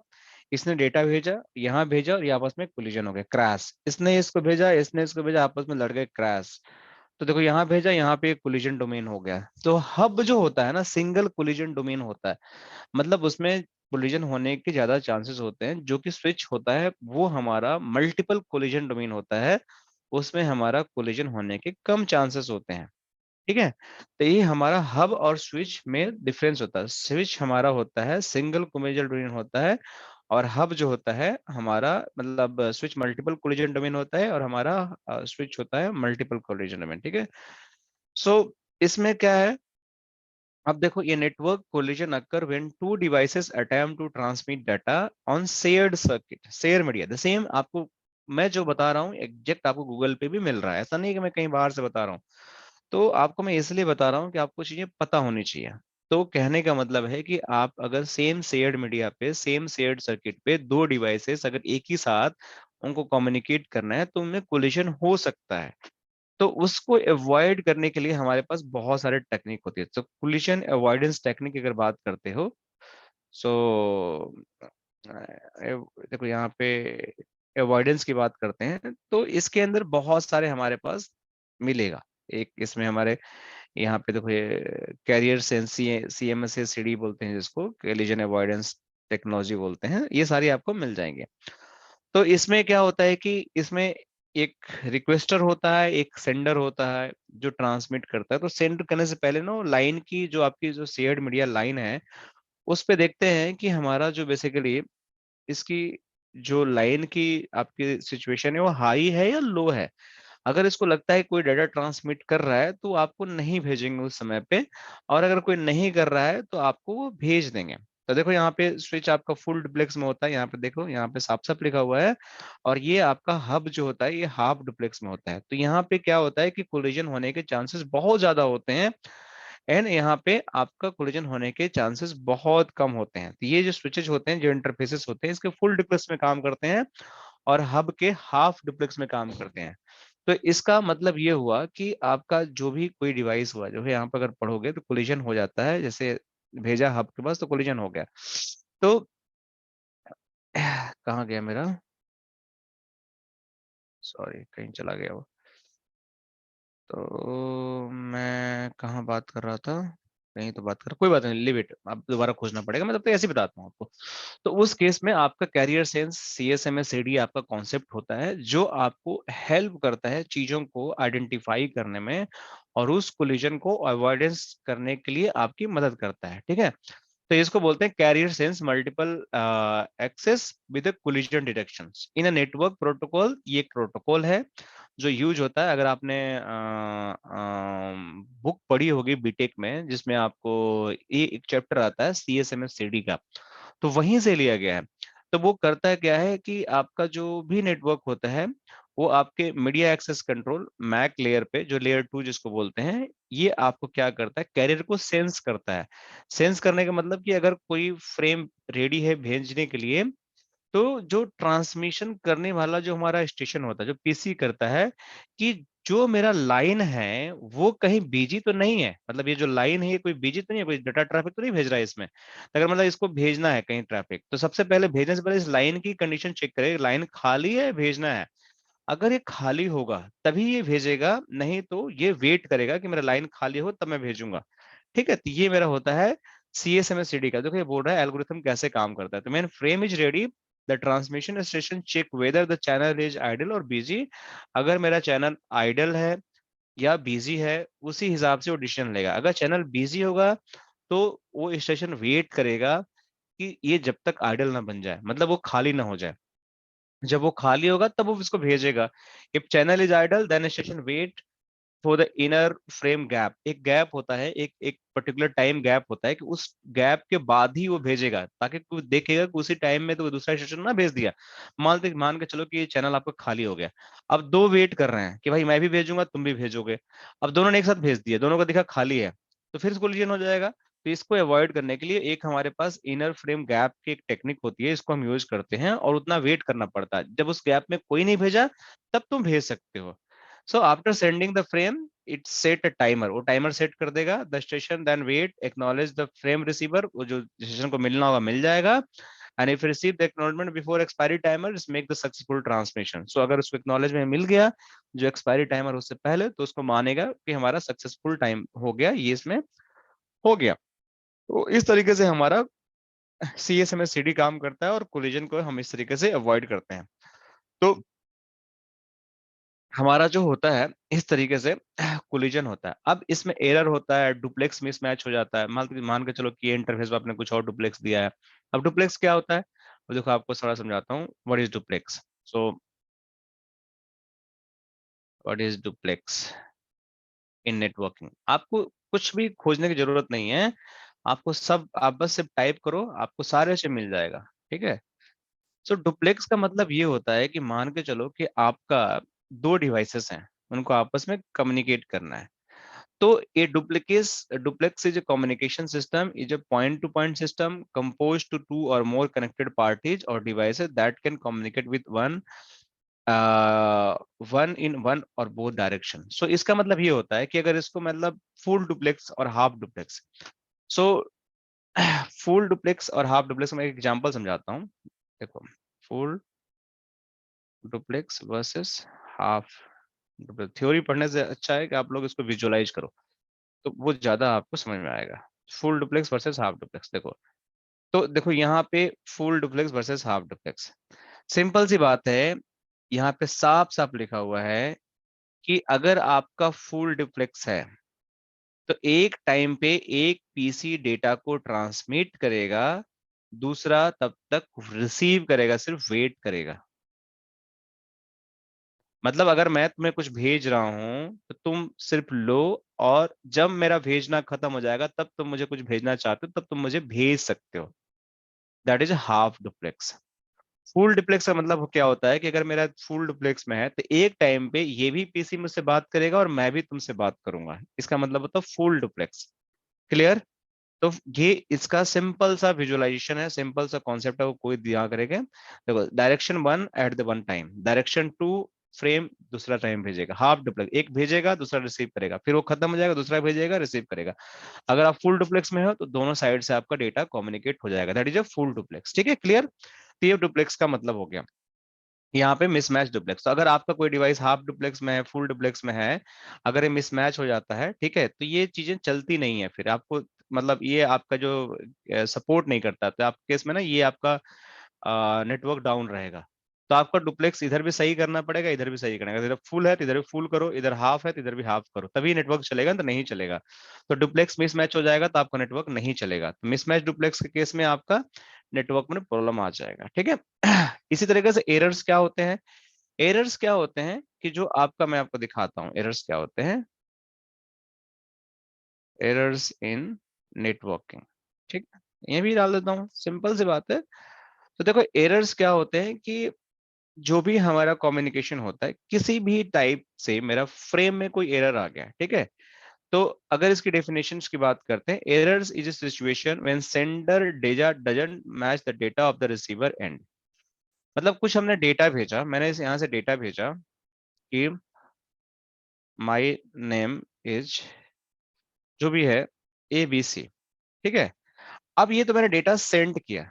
इसने डेटा भेजा, यहाँ भेजा, और ये आपस में कोलिजन हो गया, क्रैश, इसने इसको भेजा, इसने इसको भेजा, आपस में लड़ गए, क्रैश। तो देखो यहाँ भेजा, यहाँ पे कोलिजन डोमेन हो गया। तो हब जो होता है ना, सिंगल कोलिजन डोमेन होता है, मतलब उसमें कोलिजन होने के ज्यादा चांसेस होते हैं। जो कि स्विच होता है वो हमारा मल्टीपल कोलिजन डोमेन होता है, उसमें हमारा कोलिजन होने के कम चांसेस होते हैं। ठीक है, तो ये हमारा हब और स्विच में डिफरेंस होता है। स्विच हमारा होता है सिंगल कोलिजन डोमेन होता है, और हब जो होता है हमारा, मतलब स्विच मल्टीपल कोलिजन डोमेन होता है, और हमारा स्विच होता है मल्टीपल कोलिजन डोमेन। ठीक है, सो इसमें क्या है, अब देखो ये network collision occur when two devices attempt to transmit data on shared circuit, share media, the same आपको मैं जो बता रहा हूँ एग्जैक्ट आपको गूगल पे भी मिल रहा है, ऐसा नहीं कि मैं कहीं बाहर से बता रहा हूँ। तो आपको मैं इसलिए बता रहा हूँ कि आपको चीजें पता होनी चाहिए। तो कहने का मतलब है कि आप अगर सेम शेयर्ड मीडिया पे, सेम शेयर्ड सर्किट पे दो डिवाइसेस अगर एक ही साथ उनको कम्युनिकेट करना है तो उनमें कोलिजन हो सकता है। तो उसको अवॉइड करने के लिए हमारे पास बहुत सारे टेक्निक होती है। तो कोलिजन अवॉइडेंस टेक्निक अगर बात करते हो, सो देखो यहाँ पे अवॉइडेंस की बात करते हैं, तो इसके अंदर बहुत सारे हमारे पास मिलेगा। एक इसमें हमारे यहाँ पे देखो ये कैरियर सेंस CMSA CD बोलते हैं, जिसको कोलिजन अवॉइडेंस टेक्नोलॉजी बोलते हैं, ये सारी आपको मिल जाएंगे। तो इसमें क्या होता है कि इसमें एक रिक्वेस्टर होता है, एक सेंडर होता है जो ट्रांसमिट करता है। तो सेंड करने से पहले ना लाइन की, जो आपकी जो शेयर्ड मीडिया लाइन है, उस पे देखते हैं कि हमारा जो बेसिकली इसकी जो लाइन की आपकी सिचुएशन है वो हाई है या लो है। अगर इसको लगता है कोई डाटा ट्रांसमिट कर रहा है तो आपको नहीं भेजेंगे उस समय पे, और अगर कोई नहीं कर रहा है तो आपको वो भेज देंगे। तो देखो यहाँ पे स्विच आपका फुल डुप्लेक्स में होता है, यहाँ पे देखो यहाँ पे साफ साफ लिखा हुआ है। और ये आपका हब जो होता है ये हाफ डुप्लेक्स में होता है। तो यहाँ पे क्या होता है कि कोलिजन होने के चांसेस बहुत ज्यादा होते हैं, एंड यहाँ पे आपका कोलिजन होने के चांसेस बहुत कम होते हैं। तो ये जो स्विचेज होते हैं, जो इंटरफेसेस होते हैं, इसके फुल डुप्लेक्स में काम करते हैं, और हब के हाफ डुप्लेक्स में काम करते हैं। तो इसका मतलब ये हुआ कि आपका जो भी कोई डिवाइस हुआ, जो है यहाँ पर अगर पढ़ोगे तो कोलिजन हो जाता है, जैसे भेजा हब के पास तो कोलिजन हो गया। तो कहाँ गया मेरा, सॉरी कहीं चला गया वो। तो मैं कहाँ बात कर रहा था, कहीं तो बात कर, कोई बात नहीं, लिव इट, अब दोबारा खोजना पड़ेगा, मैं तब तक ऐसे ही बताता हूँ आपको। तो उस केस में आपका कैरियर सेंस CSMA CD आपका कॉन्सेप्ट होता है, जो आपको हेल्प करता है चीजों को आइडेंटिफाई करने में, और उस कोलिजन को अवॉइडेंस करने के लिए आपकी मदद करता है। ठीक है, तो इसको बोलते हैं carrier sense multiple access with collision detection in a network protocol. ये एक प्रोटोकॉल है जो यूज होता है, अगर आपने बुक पढ़ी होगी बीटेक में, जिसमें आपको ये एक चैप्टर आता है CSMA CD का, तो वहीं से लिया गया है। तो वो करता क्या है कि आपका जो भी नेटवर्क होता है, वो आपके media access control MAC layer पे, जो लेयर 2 जिसको बोलते हैं, ये आपको क्या करता है, कैरियर को सेंस करता है। सेंस करने का मतलब कि अगर कोई फ्रेम रेडी है भेजने के लिए, तो जो ट्रांसमिशन करने वाला जो हमारा स्टेशन होता है, जो पीसी करता है कि जो मेरा लाइन है वो कहीं बिजी तो नहीं है, मतलब ये जो लाइन है ये कोई बिजी तो नहीं है, कोई डाटा ट्रैफिक तो नहीं भेज रहा है इसमें। तो अगर मतलब इसको भेजना है कहीं ट्रैफिक, तो सबसे पहले भेजने से पहले इस लाइन की कंडीशन चेक करे, लाइन खाली है भेजना है। अगर ये खाली होगा तभी ये भेजेगा, नहीं तो ये वेट करेगा कि मेरा लाइन खाली हो तब मैं भेजूंगा। ठीक है, तो ये मेरा होता है CSMA CD का। देखो ये बोल रहा है एल्गोरिथम कैसे काम करता है। तो man frame is ready, the transmission station check whether the channel is idle और बिजी। अगर मेरा चैनल आइडल है या बिजी है, उसी हिसाब से वो डिसीजन लेगा। अगर चैनल बिजी होगा तो वो स्टेशन वेट करेगा कि ये जब तक आइडल ना बन जाए, मतलब वो खाली ना हो जाए। जब वो खाली होगा तब वो इसको भेजेगा। If channel is idle then station wait for the inner frame gap. एक गैप होता है, एक एक पर्टिकुलर टाइम गैप होता है कि उस गैप के बाद ही वो भेजेगा, ताकि कोई देखेगा कि उसी टाइम में तो दूसरा स्टेशन ना भेज दिया। मान के चलो कि ये चैनल आपका खाली हो गया। अब दो वेट कर रहे हैं कि भाई मैं भी भेजूंगा तुम भी भेजोगे। अब दोनों ने एक साथ भेज दिया, दोनों को दिखा खाली है, तो फिर कोलिजन हो जाएगा। तो इसको अवॉइड करने के लिए एक हमारे पास इनर फ्रेम गैप की एक टेक्निक होती है, इसको हम यूज करते हैं, और उतना वेट करना पड़ता है। जब उस गैप में कोई नहीं भेजा तब तुम भेज सकते हो। So after sending the frame it set a timer, वो टाइमर सेट कर देगा। The station then wait acknowledge the frame receiver, वो जो स्टेशन को मिलना होगा मिल जाएगा। And if receive the acknowledgement before expiry timer make the successful transmission. So अगर उसको एक्नॉलेजमेंट मिल गया जो एक्सपायरी टाइमर उससे पहले, तो उसको मानेगा कि हमारा सक्सेसफुल टाइम हो गया, ये इसमें हो गया। तो इस तरीके से हमारा CSMS CD काम करता है, और कोलिजन को हम इस तरीके से अवॉइड करते हैं। तो हमारा जो होता है इस तरीके से कोलिजन होता है। अब इसमें एरर होता है, डुप्लेक्स मिसमैच हो जाता है। मान के चलो कि इंटरफेस में आपने कुछ और डुप्लेक्स दिया है। अब डुप्लेक्स क्या होता है, वो देखो आपको थोड़ा समझाता हूँ। What is duplex? So what is duplex in networking? आपको कुछ भी खोजने की जरूरत नहीं है, आपको सब, आप बस सिर्फ टाइप करो, आपको सारे से मिल जाएगा। ठीक है। सो डुप्लेक्स का मतलब ये होता है कि मान के चलो कि आपका दो डिवाइसेस हैं, उनको आपस में कम्युनिकेट करना है। तो a duplex is a communication system, is a point-to-point system composed to two or more connected parties or devices that can communicate with uh, one in one or both direction. So इसका मतलब ये होता है कि अगर इसको मतलब फुल डुप्लेक्स और half duplex, so full duplex और हाफ डुप्लेक्स में एक एग्जांपल समझाता हूँ। देखो, full duplex versus half duplex, theory पढ़ने से अच्छा है कि आप लोग इसको विजुअलाइज करो, तो वो ज्यादा आपको समझ में आएगा। Full duplex versus half duplex, देखो। तो देखो यहाँ पे full duplex versus half duplex, simple सी बात है। यहाँ पे साफ साफ लिखा हुआ है कि अगर आपका फुल डुप्लेक्स है तो एक टाइम पे एक पीसी डेटा को ट्रांसमिट करेगा, दूसरा तब तक रिसीव करेगा, सिर्फ वेट करेगा। मतलब अगर मैं तुम्हें कुछ भेज रहा हूं तो तुम सिर्फ लो, और जब मेरा भेजना खत्म हो जाएगा तब तुम मुझे कुछ भेजना चाहते हो, तब तुम मुझे भेज सकते हो। That is half duplex. Full duplex का मतलब क्या होता है कि अगर मेरा फुल डुप्लेक्स में है तो एक टाइम पे ये भी पीसी मुझसे बात करेगा और मैं भी तुमसे बात करूंगा, इसका मतलब होता है फुल डुप्लेक्स। क्लियर? तो ये इसका सिंपल सा विजुअलाइजेशन है, सिंपल सा कॉन्सेप्ट है, वो कोई दिया करेगा। देखो, direction one at the one time, direction two frame दूसरा टाइम भेजेगा। हाफ डुप्लेक्स, एक भेजेगा दूसरा रिसीव करेगा, फिर वो खत्म हो जाएगा दूसरा भेजेगा रिसीव करेगा। अगर आप फुल डुप्लेक्स में हो तो दोनों साइड से आपका डेटा कम्युनिकेट हो जाएगा, that is a full duplex. ठीक है, क्लियर? तो ये डुप्लेक्स का मतलब हो गया। यहाँ पे मिसमैच डुप्लेक्स, तो अगर आपका कोई डिवाइस हाफ डुप्लेक्स में है, फुल डुप्लेक्स में है, अगर ये मिसमैच हो जाता है, ठीक है, तो ये चीजें चलती नहीं है फिर आपको, मतलब ये आपका जो सपोर्ट नहीं करता, तो आपके केस में ना ये आपका नेटवर्क डाउन रहेगा। तो आपका डुप्लेक्स इधर भी सही करना पड़ेगा, इधर भी सही करना पड़ेगा। इधर फुल है तो इधर भी फुल करो, इधर हाफ है तो इधर भी हाफ करो, तभी नेटवर्क चलेगा, तो नहीं चलेगा। तो डुप्लेक्स मिसमैच हो जाएगा तो आपका नेटवर्क नहीं चलेगा। तो मिसमैच डुप्लेक्स के केस में आपका नेटवर्क में प्रॉब्लम आ जाएगा। ठीक है। इसी तरीके से एरर्स क्या होते हैं? एरर्स क्या होते हैं कि जो आपका, मैं आपको दिखाता हूँ एरर्स क्या होते हैं। एरर्स इन नेटवर्किंग, ठीक है, ये भी डाल देता हूँ, सिंपल सी बात है। तो देखो, एरर्स क्या होते हैं कि जो भी हमारा कम्युनिकेशन होता है किसी भी टाइप से, मेरा फ्रेम में कोई एरर आ गया, ठीक है, तो अगर इसकी डेफिनेशंस की बात करते हैं, errors is a situation when sender data doesn't match the data of the receiver end. मतलब कुछ हमने डेटा भेजा, मैंने यहाँ से डेटा भेजा कि माई नेम इज, जो भी है, ABC, ठीक है। अब ये तो मैंने डेटा सेंड किया,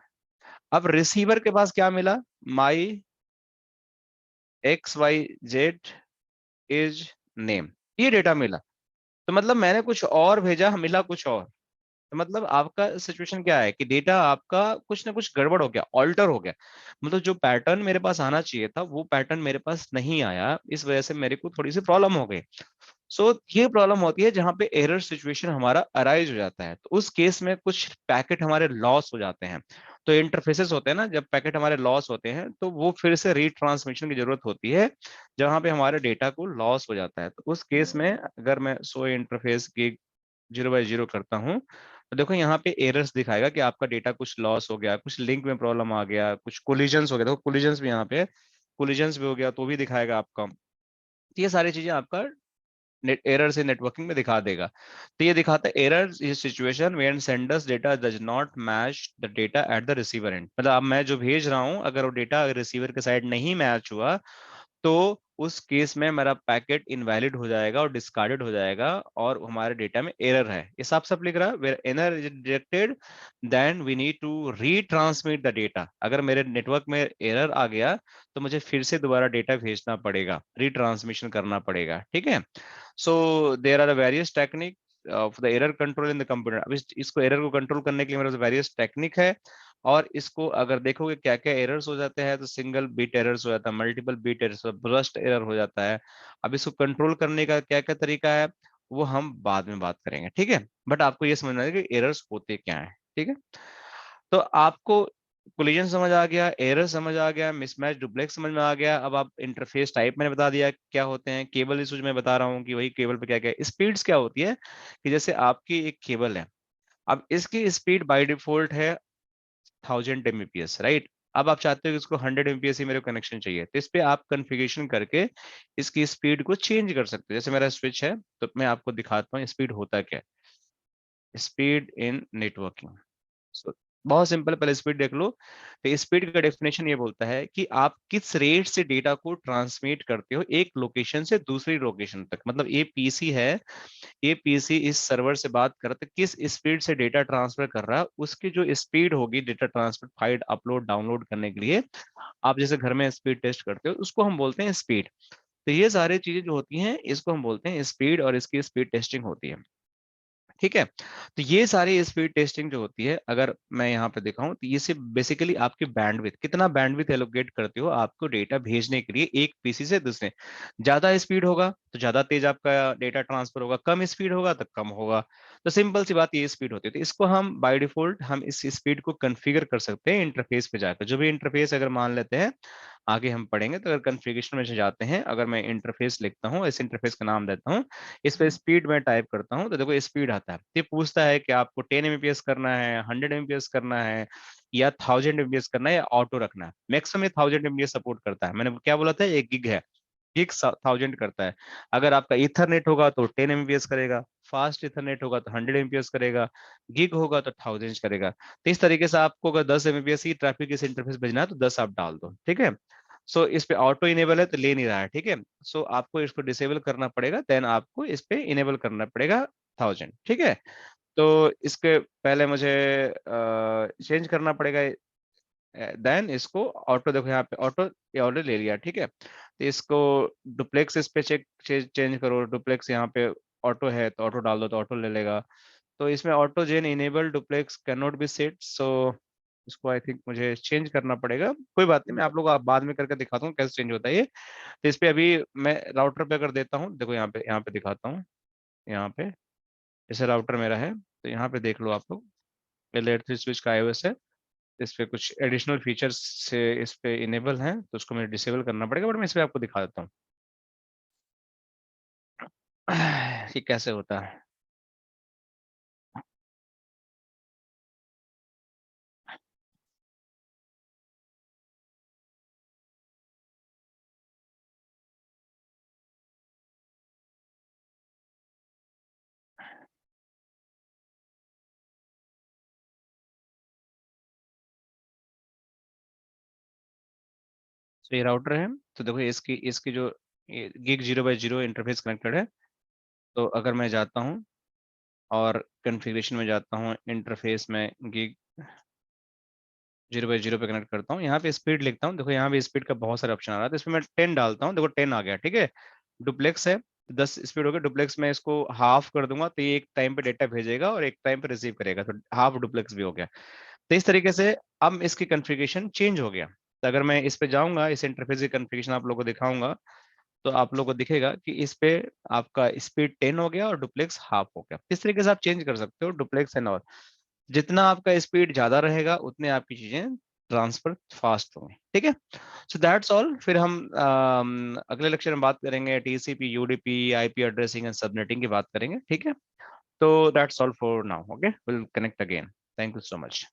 अब रिसीवर के पास क्या मिला? माई XYZ इज नेम, ये डेटा मिला। तो मतलब मैंने कुछ और भेजा, मिला कुछ और। तो मतलब आपका सिचुएशन क्या है कि डेटा आपका कुछ ना कुछ गड़बड़ हो गया, ऑल्टर हो गया। मतलब जो पैटर्न मेरे पास आना चाहिए था वो पैटर्न मेरे पास नहीं आया, इस वजह से मेरे को थोड़ी सी प्रॉब्लम हो गई। सो ये प्रॉब्लम होती है जहां पे एरर सिचुएशन हमारा अराइज हो जाता है, तो उस केस में कुछ पैकेट हमारे लॉस हो जाते हैं। तो इंटरफेसेस होते हैं ना, जब पैकेट हमारे लॉस होते हैं तो वो फिर से रीट्रांसमिशन की जरूरत होती है जहां पे हमारे डेटा को लॉस हो जाता है। तो उस केस में अगर मैं सो इंटरफेस की 0/0 करता हूँ तो देखो यहाँ पे एरर्स दिखाएगा कि आपका डेटा कुछ लॉस हो गया, कुछ लिंक में प्रॉब्लम आ गया, कुछ कोलिजन्स हो गया। देखो कोलिजन्स भी यहाँ पे, कोलिजन्स भी हो गया तो भी दिखाएगा आपका। तो ये सारी चीजें आपका नेट एरर से नेटवर्किंग में दिखा देगा। तो ये दिखाता है error is situation when sender's data does not match the data at the receiver end. मतलब अब मैं जो भेज रहा हूँ अगर वो डेटा रिसीवर के साइड नहीं मैच हुआ तो उस केस में मेरा पैकेट इनवैलिड हो जाएगा और डिस्कार्डेड हो जाएगा और हमारे डेटा में एरर है। ये साफ साफ लिख रहा है where error is detected then we need to retransmit the data. अगर मेरे नेटवर्क में एरर आ गया तो मुझे फिर से दोबारा डेटा भेजना पड़ेगा, रीट्रांसमिशन करना पड़ेगा। ठीक है। So there are various technique of the error control in the computer. अब इसको एरर को कंट्रोल करने के लिए मेरे पास वेरियस टेक्निक है। और इसको अगर देखोगे क्या क्या एरर्स हो जाते हैं तो सिंगल बीट एरर्स हो जाता है, multiple bit errors, burst error हो जाता है। अब इसको कंट्रोल करने का क्या क्या तरीका है वो हम बाद में बात करेंगे। ठीक है, बट आपको ये समझना है कि एरर्स होते क्या है। ठीक है, तो आपको कोलिजन समझ आ गया, एरर समझ आ गया, मिसमैच डुप्लेक्स समझ में आ गया। अब आप इंटरफेस टाइप मैंने बता दिया क्या होते हैं, केबल इशूज मैं बता रहा हूँ कि वही केबल पे क्या क्या है। स्पीड्स क्या होती है कि जैसे आपकी एक केबल है, अब इसकी स्पीड बाय डिफॉल्ट है 1000 Mbps, राइट। अब आप चाहते हो कि इसको 100 Mbps ही मेरे को कनेक्शन चाहिए, तो इस पे आप कॉन्फ़िगरेशन करके इसकी स्पीड को चेंज कर सकते हो। जैसे मेरा स्विच है तो मैं आपको दिखाता हूँ स्पीड होता क्या है। स्पीड इन नेटवर्किंग, So, बहुत सिंपल, पहले स्पीड देख लो। तो स्पीड का डेफिनेशन ये बोलता है कि आप किस रेट से डेटा को ट्रांसमिट करते हो एक लोकेशन से दूसरी लोकेशन तक। मतलब ये पीसी है, ये पीसी इस सर्वर से बात कर रहा है, किस स्पीड से डेटा ट्रांसफर कर रहा है, उसकी जो स्पीड होगी data transfer file upload download करने के लिए, आप जैसे घर में स्पीड टेस्ट करते हो उसको हम बोलते हैं स्पीड। तो ये सारी चीजें जो होती हैं इसको हम बोलते हैं स्पीड, और इसकी स्पीड टेस्टिंग होती है। ठीक है, तो ये सारी स्पीड टेस्टिंग जो होती है अगर मैं यहाँ पे दिखाऊं तो ये सिर्फ बेसिकली आपकी बैंडविड्थ, कितना बैंडविड्थ एलोकेट करते हो आपको डेटा भेजने के लिए एक पीसी से दूसरे। ज्यादा स्पीड होगा तो ज्यादा तेज आपका डेटा ट्रांसफर होगा, कम स्पीड होगा तो कम होगा। तो सिंपल सी बात ये स्पीड होती है। तो इसको हम बाय डिफॉल्ट हम इस स्पीड को कॉन्फ़िगर कर सकते हैं इंटरफेस पे जाकर। जो भी इंटरफेस अगर मान लेते हैं, आगे हम पढ़ेंगे, तो अगर कॉन्फ़िगरेशन में से जाते हैं, अगर मैं इंटरफेस लिखता हूँ, इस इंटरफेस का नाम देता हूँ, इस पे स्पीड में टाइप करता हूँ तो देखो स्पीड आता है। ये पूछता है कि आपको 10 Mbps करना है, 100 Mbps करना है, या 1000 Mbps करना है, या ऑटो रखना है। मैक्सिमम 1000 Mbps सपोर्ट करता है। मैंने क्या बोला था, एक गिग है, गिग 1000 करता है। अगर आपका इथरनेट होगा तो 10 Mbps करेगा, फास्ट इथरनेट होगा तो 100 Mbps करेगा, गिग होगा तो 1000 करेगा। तो इस तरीके से आपको अगर 10 Mbps की ट्रैफिक इस इंटरफेस भेजना है तो 10 आप डाल दो। ठीक है, सो इस पे ऑटो इनेबल है तो ले नहीं रहा है। ठीक है, सो आपको इसको डिसेबल करना पड़ेगा, देन आपको इस पे इनेबल करना पड़ेगा 1000। ठीक है, तो इसके पहले मुझे चेंज करना पड़ेगा, देन इसको ऑटो, देखो यहाँ पे ऑटो, ये ऑर्डर ले लिया। ठीक है, तो इसको डुप्लेक्स इस पे चेक चेंज करो, डुप्लेक्स यहाँ पे ऑटो है तो ऑटो डाल दो तो ऑटो ले लेगा। तो इसमें auto gen enable duplex can not be set, so इसको आई थिंक मुझे चेंज करना पड़ेगा। कोई बात नहीं, मैं आप लोग आप बाद में करके दिखाता हूँ कैसे चेंज होता है ये। तो इस पे अभी मैं राउटर पे अगर देता हूँ, देखो यहाँ पे दिखाता हूँ। यहाँ पे जैसे राउटर मेरा है तो यहाँ पे देख लो आप लोग, ये लेयर 3 स्विच का iOS है। इस पे कुछ एडिशनल फीचर्स से इस पे इनेबल हैं तो उसको मुझे डिसेबल करना पड़ेगा, बट मैं इस पे आपको दिखा देता हूँ कि कैसे होता है। तो ये राउटर है, तो देखो इसकी इसकी जो गिग 0/0 इंटरफेस कनेक्टेड है। तो अगर मैं जाता हूँ और कॉन्फ़िगरेशन में जाता हूँ, इंटरफेस में गिग 0/0 पे कनेक्ट करता हूँ, यहाँ पे स्पीड लिखता हूँ। देखो यहाँ पे स्पीड का बहुत सारा ऑप्शन आ रहा है, तो इसमें मैं 10 डालता हूँ, देखो 10 आ गया। ठीक है, डुप्लेक्स है, 10 स्पीड हो गया। डुप्लेक्स में इसको हाफ कर दूंगा तो ये एक टाइम पे डेटा भेजेगा और एक टाइम पे रिसीव करेगा, तो हाफ डुप्लेक्स भी हो गया। तो इस तरीके से अब इसकी कॉन्फ़िगरेशन चेंज हो गया। तो अगर मैं इस पे जाऊंगा, इस इंटरफेस की कॉन्फ़िगरेशन आप लोगों को दिखाऊंगा, तो आप लोगों को दिखेगा कि इस पे आपका स्पीड 10 हो गया और डुप्लेक्स हाफ हो गया। इस तरीके से आप चेंज कर सकते हो डुप्लेक्स एंड और जितना आपका स्पीड ज्यादा रहेगा उतने आपकी चीजें ट्रांसफर फास्ट होंगे। ठीक है, सो दैट्स ऑल। फिर हम अगले लेक्चर में बात करेंगे TCP, UDP, IP addressing and subnetting की बात करेंगे। ठीक है, तो that's all for now. Okay, will connect again. Thank you so much.